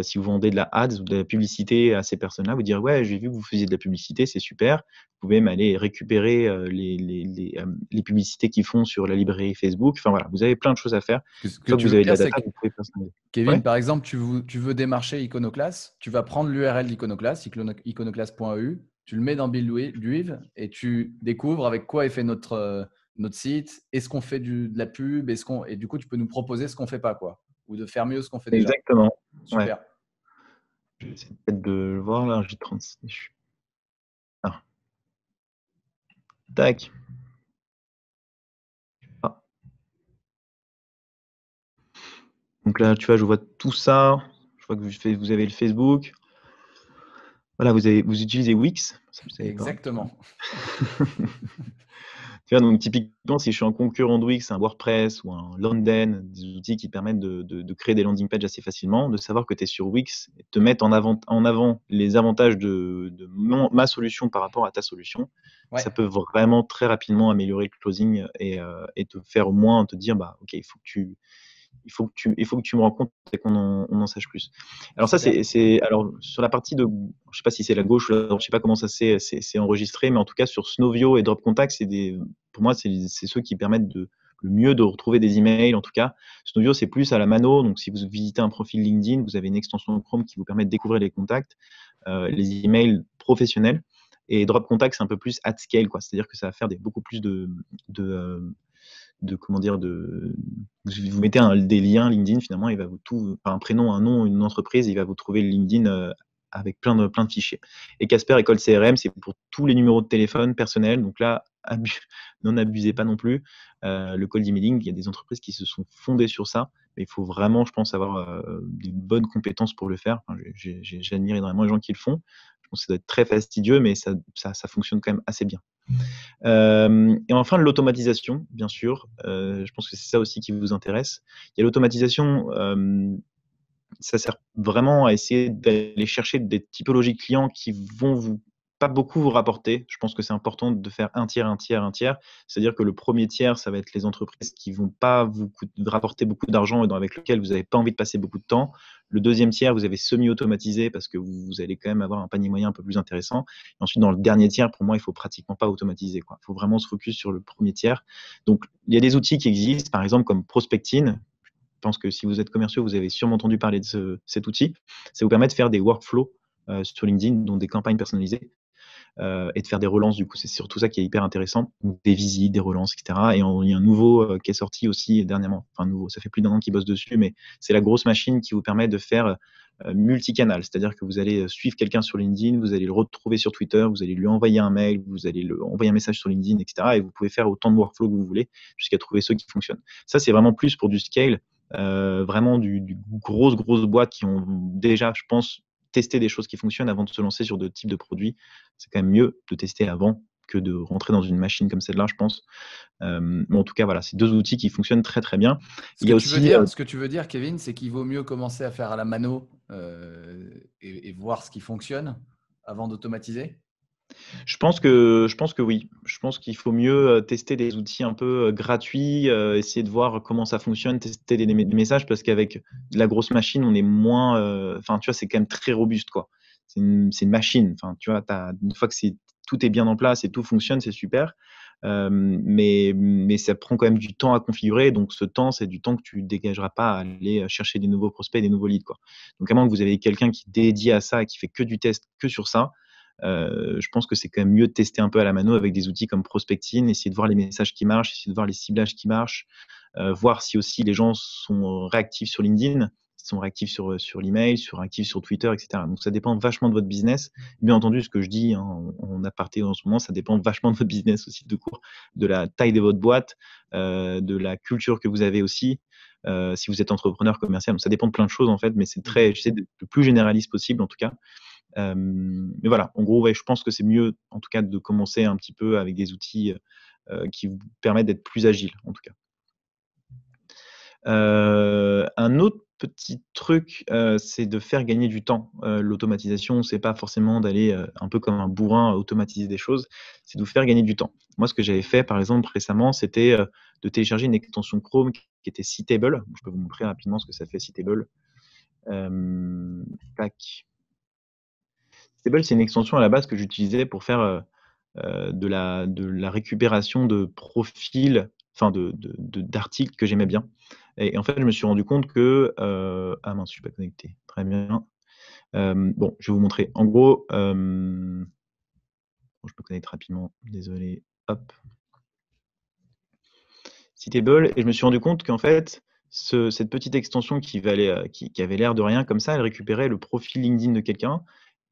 Si vous vendez de la ads ou de la publicité à ces personnes-là, vous dire ouais, j'ai vu que vous faisiez de la publicité, c'est super. Vous pouvez même aller récupérer les publicités qu'ils font sur la librairie Facebook. Enfin voilà, vous avez plein de choses à faire. Ce Une que fois que tu vous veux avez de dire, la c'est data, que vous pouvez personnaliser. Kevin, Ouais, par exemple, tu veux démarcher Iconoclast, tu vas prendre l'URL d'Iconoclast, iconoclast.eu, tu le mets dans Buildwith et tu découvres avec quoi est fait notre site, est-ce qu'on fait de la pub, et du coup, tu peux nous proposer ce qu'on ne fait pas, quoi, ou de faire mieux ce qu'on fait déjà. exactement. Ouais. Super. Je vais essayer peut-être de le voir là. J'ai 36. Ah, tac. Ah. Donc là, tu vois, je vois tout ça. Je vois que vous avez le Facebook. Voilà, vous utilisez Wix. Ça, je ne savais pas. Tu vois. Exactement. Tu vois, donc typiquement, si je suis un concurrent de Wix, un WordPress ou un London, des outils qui permettent de créer des landing pages assez facilement, de savoir que tu es sur Wix et de te mettre en avant les avantages de ma solution par rapport à ta solution, Ouais, ça peut vraiment très rapidement améliorer le closing et te faire au moins te dire, bah, OK, il faut que tu me rends compte et on en sache plus. Alors ça, super. alors sur la partie de, je sais pas si c'est la gauche ou la droite, je sais pas comment ça c'est enregistré, mais en tout cas sur Snovio et Drop Contact, pour moi, c'est ceux qui permettent le mieux de retrouver des emails. En tout cas, Snovio, c'est plus à la mano. Donc, si vous visitez un profil LinkedIn, vous avez une extension Chrome qui vous permet de découvrir les contacts, les emails professionnels. Et Drop Contact, c'est un peu plus at scale, quoi. C'est-à-dire que ça va faire beaucoup plus comment dire, vous mettez des liens LinkedIn, finalement, il va un prénom, un nom, une entreprise, il va vous trouver le LinkedIn avec plein de fichiers. Et Casper École CRM, c'est pour tous les numéros de téléphone personnels. Donc là, n'en abusez pas non plus. Le cold emailing, il y a des entreprises qui se sont fondées sur ça, mais il faut vraiment, je pense, avoir des bonnes compétences pour le faire. Enfin, j'admire énormément les gens qui le font. Je pense que ça doit être très fastidieux, mais ça fonctionne quand même assez bien. Et enfin, l'automatisation, bien sûr. Je pense que c'est ça aussi qui vous intéresse. Il y a l'automatisation, ça sert vraiment à essayer d'aller chercher des typologies de clients qui vont pas beaucoup vous rapporter. Je pense que c'est important de faire un tiers, un tiers, un tiers. C'est-à-dire que le premier tiers, ça va être les entreprises qui vont pas vous rapporter beaucoup d'argent et avec lesquelles vous n'avez pas envie de passer beaucoup de temps. Le deuxième tiers, vous avez semi-automatisé parce que vous allez quand même avoir un panier moyen un peu plus intéressant. Et ensuite, dans le dernier tiers, pour moi, il faut pratiquement pas automatiser, quoi. Il faut vraiment se focus sur le premier tiers. Donc, il y a des outils qui existent, par exemple, comme Prospecting. Je pense que si vous êtes commerciaux, vous avez sûrement entendu parler de cet outil. Ça vous permet de faire des workflows sur LinkedIn, donc des campagnes personnalisées, et de faire des relances. Du coup, c'est surtout ça qui est hyper intéressant. Donc, des visites, des relances, etc. Et il y a un nouveau qui est sorti aussi dernièrement. Enfin, nouveau, ça fait plus d'un an qu'ils bossent dessus, mais c'est la grosse machine qui vous permet de faire multicanal. C'est-à-dire que vous allez suivre quelqu'un sur LinkedIn, vous allez le retrouver sur Twitter, vous allez lui envoyer un mail, vous allez lui envoyer un message sur LinkedIn, etc. Et vous pouvez faire autant de workflows que vous voulez jusqu'à trouver ceux qui fonctionnent. Ça, c'est vraiment plus pour du scale. Vraiment du grosses boîtes qui ont déjà, je pense, testé des choses qui fonctionnent avant de se lancer sur d'autres types de produits. C'est quand même mieux de tester avant que de rentrer dans une machine comme celle-là, je pense. Mais en tout cas, voilà, c'est deux outils qui fonctionnent très très bien. Ce Il que y a tu veux aussi, dire, ce que tu veux dire, Kevin, c'est qu'il vaut mieux commencer à faire à la mano et voir ce qui fonctionne avant d'automatiser. je pense que oui. Je pense qu'il faut mieux tester des outils un peu gratuits, essayer de voir comment ça fonctionne, tester des messages, parce qu'avec la grosse machine, on est moins. Enfin, tu vois, c'est quand même très robuste, quoi. C'est une machine. Enfin, tu vois, une fois que tout est bien en place et tout fonctionne, c'est super. Mais ça prend quand même du temps à configurer. Donc, ce temps, c'est du temps que tu dégageras pas à aller chercher des nouveaux prospects, des nouveaux leads, quoi. Donc, à moins que vous avez quelqu'un qui est dédié à ça, qui fait que du test, que sur ça, je pense que c'est quand même mieux de tester un peu à la mano avec des outils comme Prospecting, essayer de voir les messages qui marchent, essayer de voir les ciblages qui marchent, voir si aussi les gens sont réactifs sur LinkedIn, sont réactifs sur l'email, réactifs sur Twitter, etc. Donc ça dépend vachement de votre business. Bien entendu, ce que je dis en aparté en ce moment, ça dépend vachement de votre business aussi de cours, de la taille de votre boîte, de la culture que vous avez aussi. Si vous êtes entrepreneur commercial, donc ça dépend de plein de choses en fait, mais j'essaie d'être le plus généraliste possible en tout cas. Mais voilà, en gros, ouais, je pense que c'est mieux, en tout cas, de commencer un petit peu avec des outils qui vous permettent d'être plus agile, en tout cas. Un autre petit truc, c'est de faire gagner du temps. L'automatisation, c'est pas forcément d'aller un peu comme un bourrin automatiser des choses, c'est de vous faire gagner du temps. Moi, ce que j'avais fait, par exemple, récemment, c'était de télécharger une extension Chrome qui était Citable. Je peux vous montrer rapidement ce que ça fait Citable. Tac. Stable, c'est une extension à la base que j'utilisais pour faire de la récupération de profils, enfin d'articles que j'aimais bien. Et en fait, je me suis rendu compte que ah mince, je suis pas connecté. Très bien. Bon, je vais vous montrer. En gros, je me connecte rapidement. Désolé. Hop. Citable. Et je me suis rendu compte qu'en fait, cette petite extension qui avait l'air de rien comme ça, elle récupérait le profil LinkedIn de quelqu'un,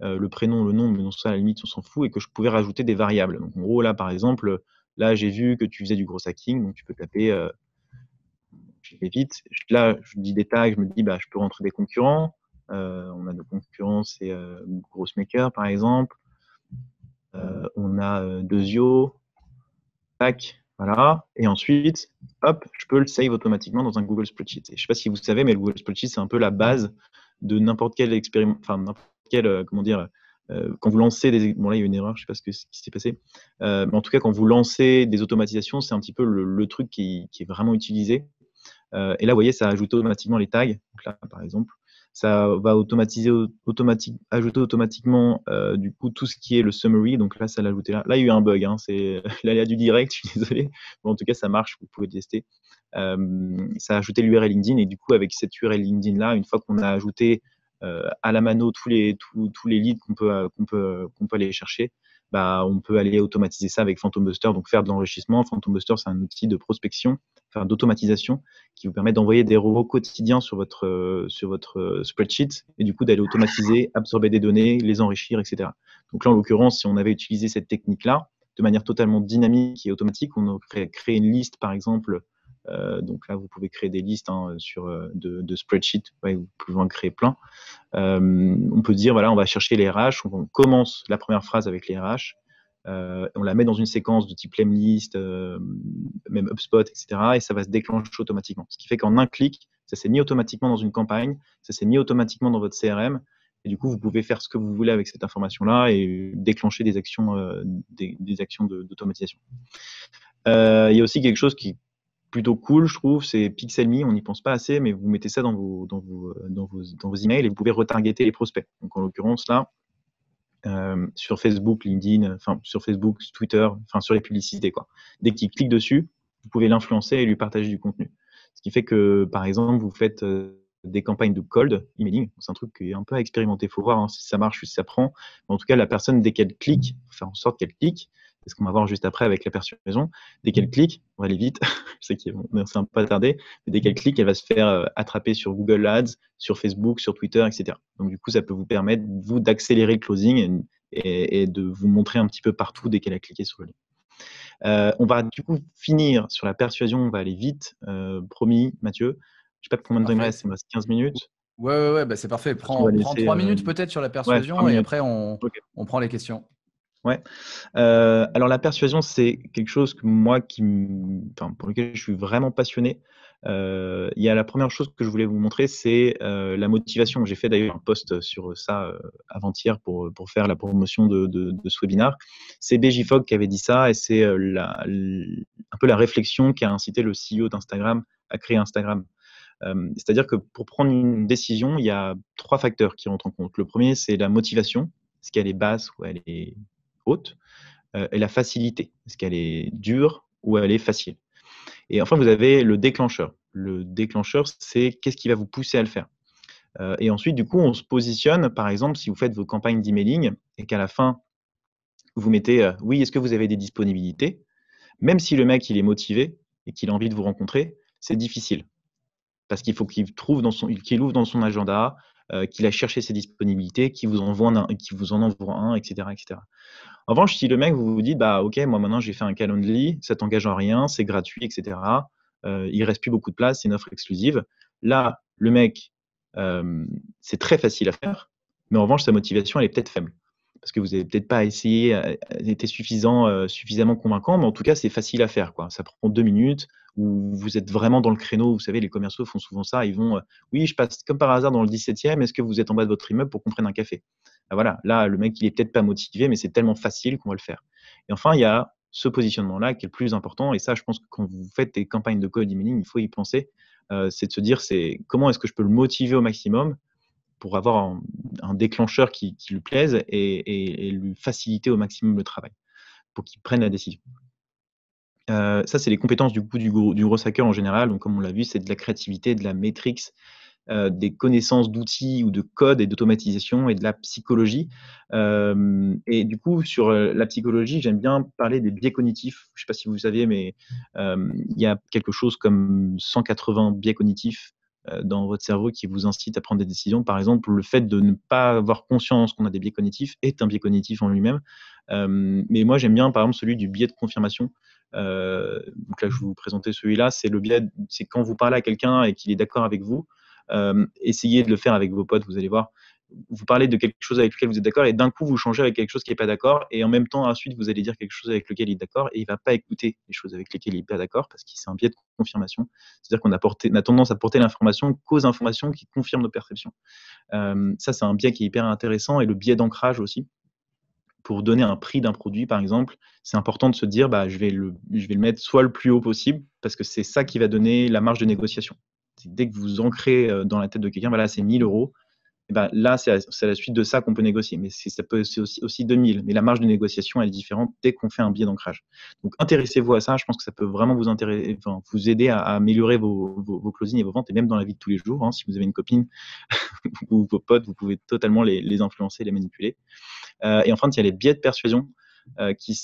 le prénom, le nom, mais non, ça à la limite on s'en fout, et que je pouvais rajouter des variables. Donc en gros là par exemple, là j'ai vu que tu faisais du gros hacking, donc tu peux taper, je vais vite, là je dis des tags, je me dis bah je peux rentrer des concurrents. On a nos concurrents, c'est Grossmaker par exemple. On a Dezio, tac, voilà. Et ensuite, hop, je peux le save automatiquement dans un Google Spreadsheet. Et je ne sais pas si vous savez, mais le Google Spreadsheet, c'est un peu la base de n'importe quel expériment, enfin n'importe quel, comment dire, quand vous lancez des, bon là il y a une erreur, je ne sais pas ce qui s'est passé, mais en tout cas quand vous lancez des automatisations, c'est un petit peu le truc qui est vraiment utilisé. Et là, vous voyez, ça ajoute automatiquement les tags. Donc là, par exemple, ça va ajouter automatiquement du coup tout ce qui est le summary. Donc là, ça l'a ajouté là. Là, il y a eu un bug. Hein, c'est l'aléa du direct. Je suis désolé. Mais en tout cas, ça marche. Vous pouvez tester. Ça a ajouté l'URL LinkedIn, et du coup, avec cette URL LinkedIn là, une fois qu'on a ajouté à la mano tous les leads qu'on peut aller chercher, bah, on peut aller automatiser ça avec Phantom Buster, donc faire de l'enrichissement. Phantom Buster, c'est un outil de prospection, enfin d'automatisation, qui vous permet d'envoyer des robots quotidiens sur votre spreadsheet, et du coup d'aller automatiser, absorber des données, les enrichir, etc. Donc là, en l'occurrence, si on avait utilisé cette technique-là de manière totalement dynamique et automatique, on aurait créé une liste, par exemple. Donc là, vous pouvez créer des listes de spreadsheets, ouais, vous pouvez en créer plein. On peut dire, voilà, on va chercher les RH, on commence la première phrase avec les RH, on la met dans une séquence de type Lemlist, même HubSpot, etc. Et ça va se déclencher automatiquement. Ce qui fait qu'en un clic, ça s'est mis automatiquement dans une campagne, ça s'est mis automatiquement dans votre CRM. Et du coup, vous pouvez faire ce que vous voulez avec cette information-là et déclencher des actions, d'automatisation. Il y a aussi quelque chose qui est plutôt cool, je trouve, c'est Pixelme. On n'y pense pas assez, mais vous mettez ça dans vos emails et vous pouvez retargeter les prospects. Donc en l'occurrence là, sur Facebook, LinkedIn, enfin sur Facebook, Twitter, enfin sur les publicités quoi. Dès qu'il clique dessus, vous pouvez l'influencer et lui partager du contenu. Ce qui fait que par exemple, vous faites des campagnes de cold emailing. C'est un truc qui est un peu à expérimenter. Il faut voir hein, si ça marche, si ça prend. Mais en tout cas, la personne, dès qu'elle clique, faire en sorte qu'elle clique, c'est ce qu'on va voir juste après avec la persuasion. Dès qu'elle clique, on va aller vite, je sais que c'est un peu tardé, mais dès qu'elle clique, elle va se faire attraper sur Google Ads, sur Facebook, sur Twitter, etc. Donc du coup, ça peut vous permettre, vous, d'accélérer le closing et de vous montrer un petit peu partout dès qu'elle a cliqué sur le lien. On va du coup finir sur la persuasion, on va aller vite, promis, Mathieu. Je ne sais pas combien de temps il me reste, il me reste 15 minutes. Ouais, bah c'est parfait. Prends 3 minutes peut-être sur la persuasion, et après on prend les questions. Ouais. Alors la persuasion, c'est quelque chose que moi pour lequel je suis vraiment passionné. Il y a la première chose que je voulais vous montrer, c'est la motivation. J'ai fait d'ailleurs un post sur ça avant-hier pour faire la promotion de ce webinaire. C'est BJ Fogg qui avait dit ça, et c'est un peu la réflexion qui a incité le CEO d'Instagram à créer Instagram. C'est-à-dire que pour prendre une décision, il y a 3 facteurs qui rentrent en compte. Le premier, c'est la motivation. Est-ce qu'elle est basse ou elle est haute, et la facilité. Est-ce qu'elle est dure ou elle est facile? Et enfin, vous avez le déclencheur. Le déclencheur, c'est qu'est-ce qui va vous pousser à le faire? Et ensuite, du coup, on se positionne, par exemple, si vous faites vos campagnes d'emailing et qu'à la fin, vous mettez oui, est-ce que vous avez des disponibilités? Même si le mec, il est motivé et qu'il a envie de vous rencontrer, c'est difficile. Parce qu'il faut qu'il ouvre dans son agenda, qu'il a cherché ses disponibilités, qu'il vous en envoie un, etc., etc. En revanche, si le mec vous dit, bah ok, moi maintenant j'ai fait un Calendly, ça t'engage en rien, c'est gratuit, etc. Il reste plus beaucoup de place, c'est une offre exclusive. Là, le mec, c'est très facile à faire, mais en revanche, sa motivation, elle est peut-être faible. Parce que vous n'avez peut-être pas été suffisamment convaincant, mais en tout cas, c'est facile à faire, quoi. Ça prend 2 minutes, où vous êtes vraiment dans le créneau. Vous savez, les commerciaux font souvent ça. Ils vont, oui, je passe comme par hasard dans le 17e, est-ce que vous êtes en bas de votre immeuble pour qu'on prenne un café? Ben voilà, là, le mec, il est peut-être pas motivé, mais c'est tellement facile qu'on va le faire. Et enfin, il y a ce positionnement-là qui est le plus important. Et ça, je pense que quand vous faites des campagnes de cold emailing, il faut y penser. C'est de se dire, c'est comment est-ce que je peux le motiver au maximum pour avoir un déclencheur qui lui plaise et lui faciliter au maximum le travail pour qu'il prenne la décision. Ça, c'est les compétences du gros hacker en général. Donc, comme on l'a vu, c'est de la créativité, de la matrix, des connaissances d'outils ou de code et d'automatisation et de la psychologie. Et du coup, sur la psychologie, j'aime bien parler des biais cognitifs. Je ne sais pas si vous savez, mais il y a quelque chose comme 180 biais cognitifs dans votre cerveau qui vous incite à prendre des décisions. Par exemple, le fait de ne pas avoir conscience qu'on a des biais cognitifs est un biais cognitif en lui-même. Mais moi, j'aime bien, par exemple, celui du biais de confirmation. Donc là, je vais vous présenter celui-là. C'est le biais, c'est quand vous parlez à quelqu'un et qu'il est d'accord avec vous, essayez de le faire avec vos potes, vous allez voir. Vous parlez de quelque chose avec lequel vous êtes d'accord et d'un coup, vous changez avec quelque chose qui n'est pas d'accord et en même temps, ensuite, vous allez dire quelque chose avec lequel il est d'accord et il ne va pas écouter les choses avec lesquelles il n'est pas d'accord parce que c'est un biais de confirmation. C'est-à-dire qu'on a tendance à porter l'information qu'aux informations qui confirment nos perceptions. Ça, c'est un biais qui est hyper intéressant et le biais d'ancrage aussi. Pour donner un prix d'un produit, par exemple, c'est important de se dire, bah, je vais le mettre soit le plus haut possible, parce que c'est ça qui va donner la marge de négociation. Dès que vous ancrez dans la tête de quelqu'un, voilà, c'est 1 000 euros, et ben là, c'est à la suite de ça qu'on peut négocier. Mais ça peut c'est aussi 2 000. Mais la marge de négociation, elle est différente dès qu'on fait un biais d'ancrage. Donc, intéressez-vous à ça. Je pense que ça peut vraiment vous intéresser, enfin, vous aider à améliorer vos closings et vos ventes, et même dans la vie de tous les jours. Hein, si vous avez une copine ou vos potes, vous pouvez totalement les influencer, les manipuler. Et enfin, il y a les biais de persuasion. Qui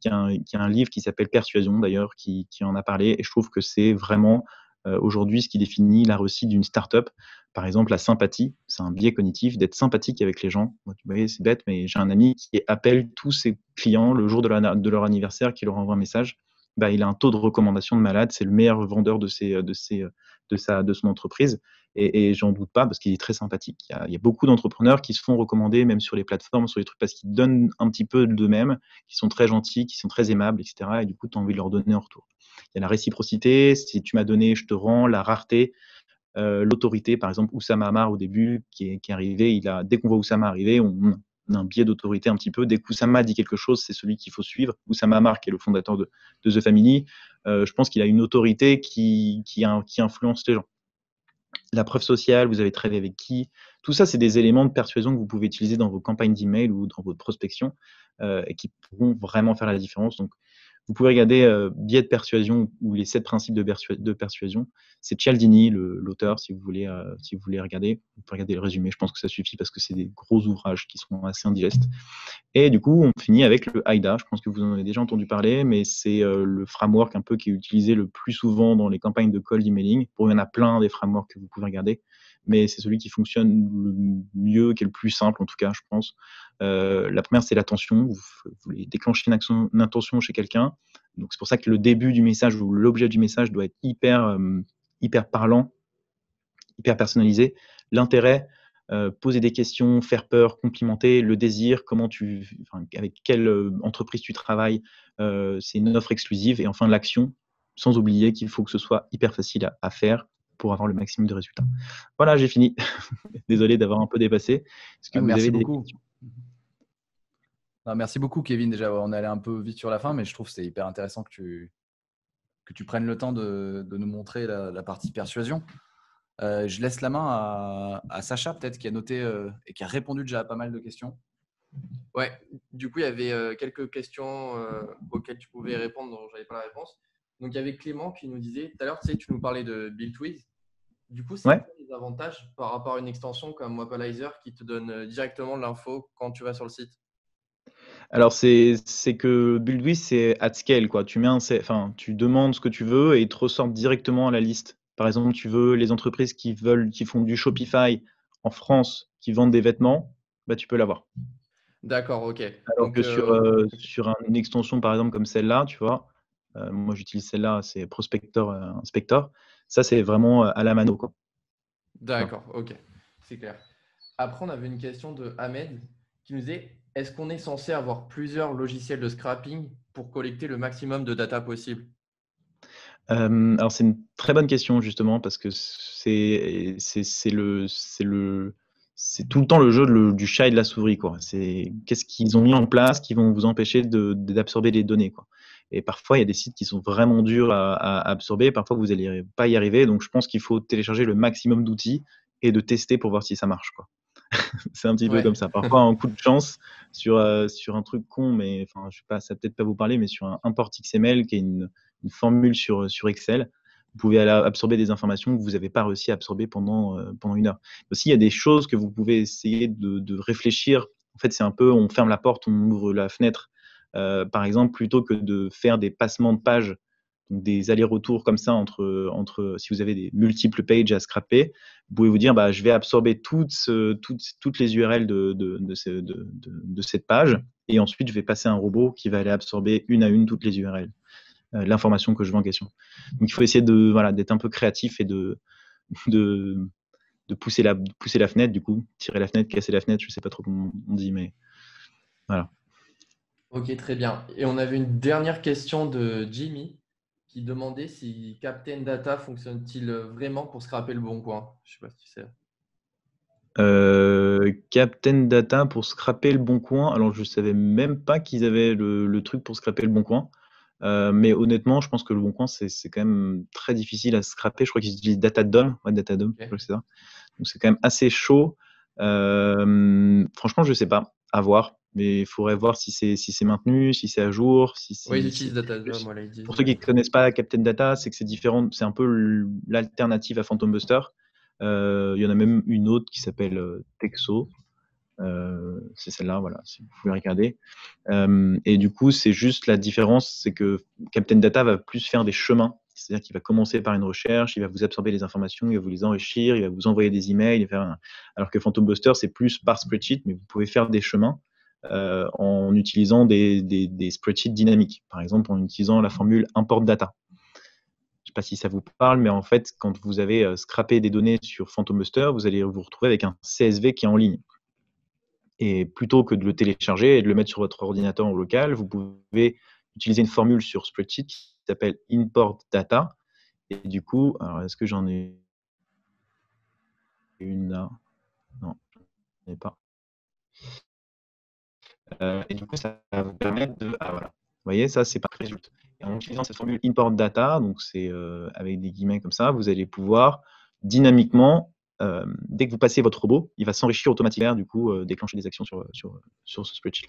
a un livre qui s'appelle Persuasion d'ailleurs, qui en a parlé, et je trouve que c'est vraiment aujourd'hui ce qui définit la réussite d'une startup. Par exemple, la sympathie, c'est un biais cognitif d'être sympathique avec les gens. Vous voyez, c'est bête, mais j'ai un ami qui appelle tous ses clients le jour de leur anniversaire, qui leur envoie un message. Bah, il a un taux de recommandation de malade, c'est le meilleur vendeur de son entreprise. Et j'en doute pas parce qu'il est très sympathique. Il y a beaucoup d'entrepreneurs qui se font recommander, même sur les plateformes, sur les trucs, parce qu'ils donnent un petit peu d'eux-mêmes, qui sont très gentils, qui sont très aimables, etc. Et du coup, tu as envie de leur donner en retour. Il y a la réciprocité, si tu m'as donné, je te rends, la rareté, l'autorité. Par exemple, Oussama Ammar, au début, qui est arrivé, dès qu'on voit Oussama arriver, on a un biais d'autorité un petit peu. Dès qu'Oussama dit quelque chose, c'est celui qu'il faut suivre. Oussama Ammar, qui est le fondateur de The Family, je pense qu'il a une autorité qui influence les gens. La preuve sociale, vous avez travaillé avec qui. Tout ça, c'est des éléments de persuasion que vous pouvez utiliser dans vos campagnes d'email ou dans votre prospection et qui pourront vraiment faire la différence. Donc, vous pouvez regarder Biais de persuasion ou les 7 principes de persuasion. C'est Cialdini, l'auteur, si vous voulez regarder. Vous pouvez regarder le résumé. Je pense que ça suffit parce que c'est des gros ouvrages qui sont assez indigestes. Et du coup, on finit avec le AIDA. Je pense que vous en avez déjà entendu parler, mais c'est le framework un peu qui est utilisé le plus souvent dans les campagnes de cold emailing. Bon, il y en a plein des frameworks que vous pouvez regarder, mais c'est celui qui fonctionne le mieux, qui est le plus simple en tout cas, je pense. La première, c'est l'attention. Vous voulez déclencher une intention chez quelqu'un. Donc, c'est pour ça que le début du message ou l'objet du message doit être hyper parlant, hyper personnalisé. L'intérêt, poser des questions, faire peur, complimenter, le désir, avec quelle entreprise tu travailles, c'est une offre exclusive, et enfin l'action, sans oublier qu'il faut que ce soit hyper facile à faire pour avoir le maximum de résultats. Voilà, j'ai fini. Désolé d'avoir un peu dépassé. Est-ce que vous Merci avez des beaucoup. questions? Non, merci beaucoup, Kevin. Déjà, on est allé un peu vite sur la fin, mais je trouve que c'est hyper intéressant que tu prennes le temps de nous montrer la partie persuasion. Je laisse la main à Sacha, peut-être, qui a noté et qui a répondu déjà à pas mal de questions. Ouais, du coup, il y avait quelques questions auxquelles tu pouvais répondre dont je n'avais pas la réponse. Donc, il y avait Clément qui nous disait, tout à l'heure, tu nous parlais de BuildWiz. Du coup, c'est Ouais. quoi les avantages par rapport à une extension comme Wapalizer qui te donne directement l'info quand tu vas sur le site? Alors, c'est que BuildWiz, c'est at scale, quoi. Tu demandes ce que tu veux et ils te ressortent directement à la liste. Par exemple, tu veux les entreprises qui font du Shopify en France, qui vendent des vêtements, bah, tu peux l'avoir. D'accord, ok. Alors Donc, que sur une extension, par exemple, comme celle-là, tu vois, moi j'utilise celle-là, c'est Prospector Inspector. Ça, c'est vraiment à la mano, quoi. d'accord, ok. C'est clair. Après, on avait une question de Ahmed qui nous disait, est-ce qu'on est censé avoir plusieurs logiciels de scrapping pour collecter le maximum de data possible? Alors c'est une très bonne question justement parce que c'est tout le temps le jeu du chat et de la souris, quoi. C'est qu'est-ce qu'ils ont mis en place qui vont vous empêcher d'absorber les données, quoi. Et parfois il y a des sites qui sont vraiment durs à absorber, parfois vous n'allez pas y arriver, donc je pense qu'il faut télécharger le maximum d'outils et de tester pour voir si ça marche, quoi. C'est un petit peu Ouais. comme ça. Parfois un coup de chance sur un truc con, mais enfin je sais pas, ça va peut-être pas vous parler, mais sur un import XML qui est une formule sur Excel. vous pouvez aller absorber des informations que vous n'avez pas réussi à absorber pendant 1 heure. Aussi, il y a des choses que vous pouvez essayer de réfléchir. En fait, c'est un peu, on ferme la porte, on ouvre la fenêtre. Par exemple, plutôt que de faire des passements de pages, donc des allers-retours comme ça entre si vous avez des multiples pages à scraper, vous pouvez vous dire, bah, je vais absorber toutes les URL de cette page, et ensuite je vais passer un robot qui va aller absorber une à une toutes les URL, l'information que je veux en question. Donc il faut essayer d'être un peu créatif et de pousser la fenêtre, du coup, tirer la fenêtre, casser la fenêtre, je ne sais pas trop comment on dit, mais voilà. Ok, très bien. Et on avait une dernière question de Jimmy qui demandait si Captain Data fonctionne-t-il vraiment pour scraper le bon coin. Je sais pas si tu sais. Captain Data pour scraper le bon coin. Alors, je savais même pas qu'ils avaient le truc pour scraper le bon coin. Mais honnêtement, je pense que le bon coin, c'est quand même très difficile à scraper. Je crois qu'ils utilisent Datadog. Ouais, Datadog, Ok. je crois que c'est ça. Donc, c'est quand même assez chaud. Franchement, je sais pas. À voir. Mais il faudrait voir si c'est maintenu, si c'est à jour. Oui, ils utilisent Datadog, Plus. voilà, ils disent. Pour ceux qui ne connaissent pas Captain Data, c'est que c'est différent. C'est un peu l'alternative à Phantom Buster. Il y en a même une autre qui s'appelle Texo. C'est celle-là, voilà, si vous pouvez regarder. Et du coup, c'est juste la différence, c'est que Captain Data va plus faire des chemins. C'est-à-dire qu'il va commencer par une recherche, il va vous absorber les informations, il va vous les enrichir, il va vous envoyer des emails. Alors que Phantom Buster, c'est plus par spreadsheet, mais vous pouvez faire des chemins en utilisant des spreadsheets dynamiques. Par exemple, en utilisant la formule import data. Je ne sais pas si ça vous parle, mais en fait, quand vous avez scrappé des données sur Phantom Buster, vous allez vous retrouver avec un CSV qui est en ligne. Et plutôt que de le télécharger et de le mettre sur votre ordinateur en local, vous pouvez utiliser une formule sur Spreadsheet qui s'appelle import data. Et du coup, alors est-ce que j'en ai une là? Non, j'en ai pas. Et du coup, ça va vous permettre de. Ah voilà. Vous voyez, ça, c'est par résultat. Et en utilisant cette formule import data, donc c'est avec des guillemets comme ça, vous allez pouvoir dynamiquement, dès que vous passez votre robot, il va s'enrichir automatiquement, du coup, déclencher des actions sur ce spreadsheet.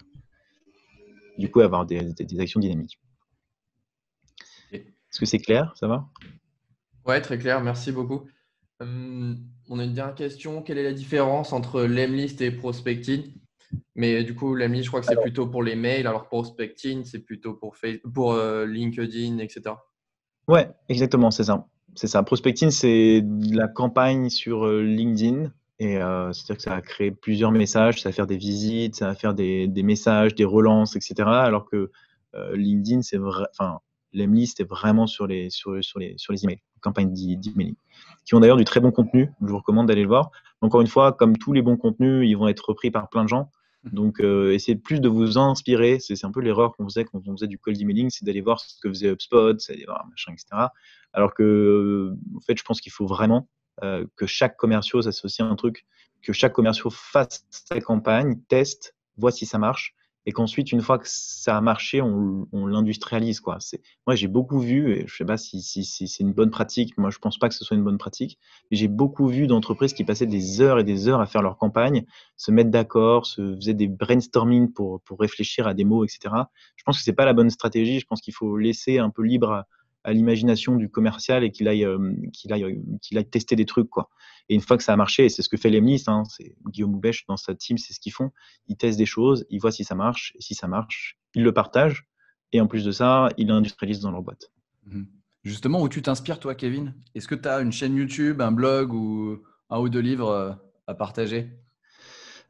Du coup, avoir des actions dynamiques. Est-ce que c'est clair? Ça va? Ouais, très clair, merci beaucoup. On a une dernière question. Quelle est la différence entre Lemlist et Prospecting? Mais du coup, Lemlist, je crois que c'est plutôt pour les mails, alors Prospecting, c'est plutôt pour LinkedIn, etc. Ouais, exactement, c'est ça. C'est ça. Prospecting, c'est de la campagne sur LinkedIn. Et c'est-à-dire que ça va créer plusieurs messages, ça va faire des visites, ça va faire des messages, des relances, etc. Alors que LinkedIn, enfin, Lemlist est vraiment sur les emails, campagnes d'emailing, qui ont d'ailleurs du très bon contenu. Je vous recommande d'aller le voir. Encore une fois, comme tous les bons contenus, ils vont être repris par plein de gens. Donc, essayez plus de vous inspirer. C'est un peu l'erreur qu'on faisait quand on faisait du cold emailing, c'est d'aller voir ce que faisait HubSpot, c'est d'aller voir machin, etc. Alors que, en fait, je pense qu'il faut vraiment que chaque commerciaux, ça c'est aussi un truc, que chaque commerciaux fasse sa campagne, teste, voit si ça marche, et qu'ensuite, une fois que ça a marché, on l'industrialise, quoi. Moi, j'ai beaucoup vu, et je sais pas si c'est une bonne pratique, moi je pense pas que ce soit une bonne pratique, mais j'ai beaucoup vu d'entreprises qui passaient des heures et des heures à faire leur campagne, se mettre d'accord, se faisaient des brainstorming pour réfléchir à des mots, etc. Je pense que c'est pas la bonne stratégie. Je pense qu'il faut laisser un peu libre à l'imagination du commercial et qu'il aille tester des trucs, quoi. Et une fois que ça a marché, et c'est ce que fait Lemlist, hein, c'est Guillaume Houbèche dans sa team, c'est ce qu'ils font. Ils testent des choses, ils voient si ça marche, et si ça marche, ils le partagent. Et en plus de ça, ils l'industrialisent dans leur boîte. Justement, où tu t'inspires, toi, Kevin? Est-ce que tu as une chaîne YouTube, un blog ou un ou deux livres à partager?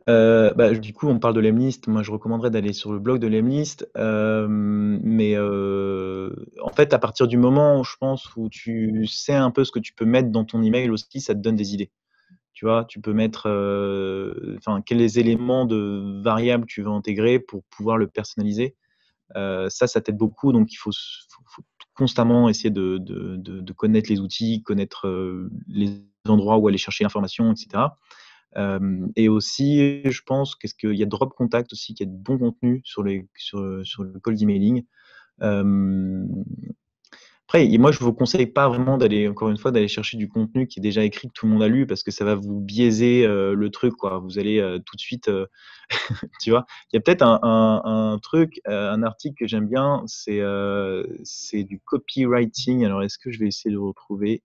Du coup, on parle de Lemlist. Moi, je recommanderais d'aller sur le blog de Lemlist. En fait, à partir du moment, je pense, où tu sais un peu ce que tu peux mettre dans ton email aussi, ça te donne des idées. Tu vois, tu peux mettre quels éléments de variables tu veux intégrer pour pouvoir le personnaliser. Ça t'aide beaucoup. Donc, il faut constamment essayer de connaître les outils, connaître les endroits où aller chercher l'information, etc. Et aussi, je pense qu'il y a Drop Contact aussi, qui a de bons contenus sur le cold emailing. Après, moi, je vous conseille pas vraiment encore une fois, d'aller chercher du contenu qui est déjà écrit, que tout le monde a lu, parce que ça va vous biaiser le truc, quoi. Vous allez tout de suite, tu vois. Il y a peut-être un truc, un article que j'aime bien, c'est du copywriting. Alors, est-ce que je vais essayer de le retrouver?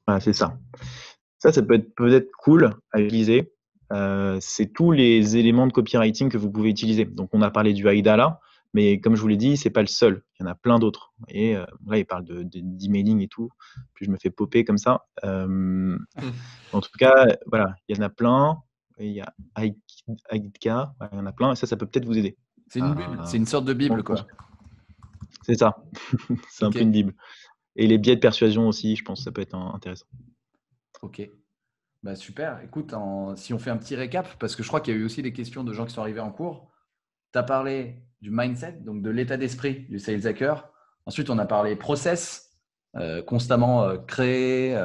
Voilà, c'est ça. Ça peut être peut-être cool à utiliser. C'est tous les éléments de copywriting que vous pouvez utiliser. Donc, on a parlé du AIDA là, mais comme je vous l'ai dit, c'est pas le seul. Il y en a plein d'autres. Vous voyez, là, il parle d'emailing et tout. Puis je me fais popper comme ça. En tout cas, voilà, il y en a plein. Et il y a AIDA, voilà, il y en a plein. Et ça peut peut-être vous aider. C'est une Bible, c'est une sorte de Bible, quoi. C'est ça. C'est un peu une Bible. Et les biais de persuasion aussi, je pense que ça peut être intéressant. Ok. Bah, super. Écoute, si on fait un petit récap, parce que je crois qu'il y a eu aussi des questions de gens qui sont arrivés en cours. Tu as parlé du mindset, donc de l'état d'esprit du sales hacker. Ensuite, on a parlé process, constamment créer,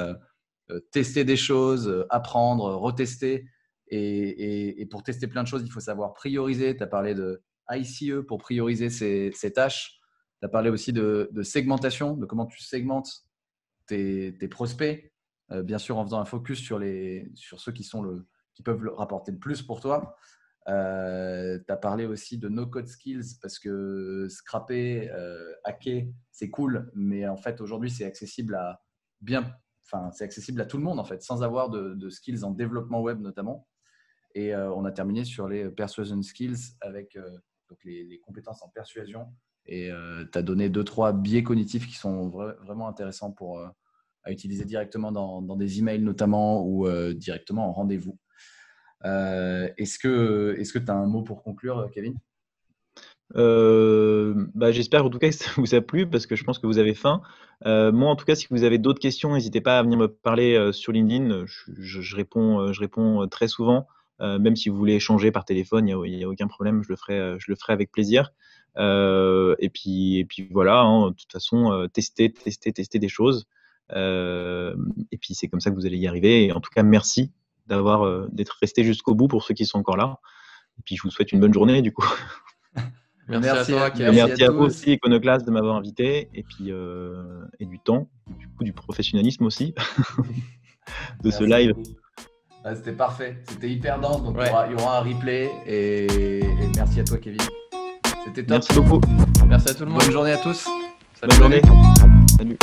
tester des choses, apprendre, retester. Et pour tester plein de choses, il faut savoir prioriser. Tu as parlé de ICE pour prioriser ses tâches. Tu as parlé aussi de segmentation, de comment tu segmentes tes prospects, bien sûr en faisant un focus sur ceux qui peuvent le rapporter le plus pour toi. Tu as parlé aussi de no-code skills parce que scraper, hacker, c'est cool, mais en fait aujourd'hui c'est accessible à tout le monde en fait, sans avoir de skills en développement web notamment. Et on a terminé sur les persuasion skills avec donc les compétences en persuasion. Et tu as donné 2-3 biais cognitifs qui sont vraiment intéressants à utiliser directement dans des emails notamment ou directement en rendez-vous. Est-ce que tu as un mot pour conclure, Kevin ? J'espère en tout cas que ça vous a plu parce que je pense que vous avez faim. Moi, en tout cas, si vous avez d'autres questions, n'hésitez pas à venir me parler sur LinkedIn. Je réponds très souvent. Même si vous voulez échanger par téléphone, il n'y a aucun problème. Je le ferai avec plaisir. Et puis voilà, hein, de toute façon, tester des choses. Et puis c'est comme ça que vous allez y arriver. Et en tout cas, merci d'être resté jusqu'au bout pour ceux qui sont encore là. Et puis je vous souhaite une bonne journée du coup. Merci à toi, Kevin. Merci à vous aussi, Iconoclast, de m'avoir invité. Et puis et du temps, du coup du professionnalisme aussi de ce live. Ah, c'était parfait, c'était hyper dense, donc il y aura un replay. Et merci à toi, Kevin. C'était top. Merci beaucoup. Merci à tout le monde. Bonne journée à tous. Bonne journée. Salut.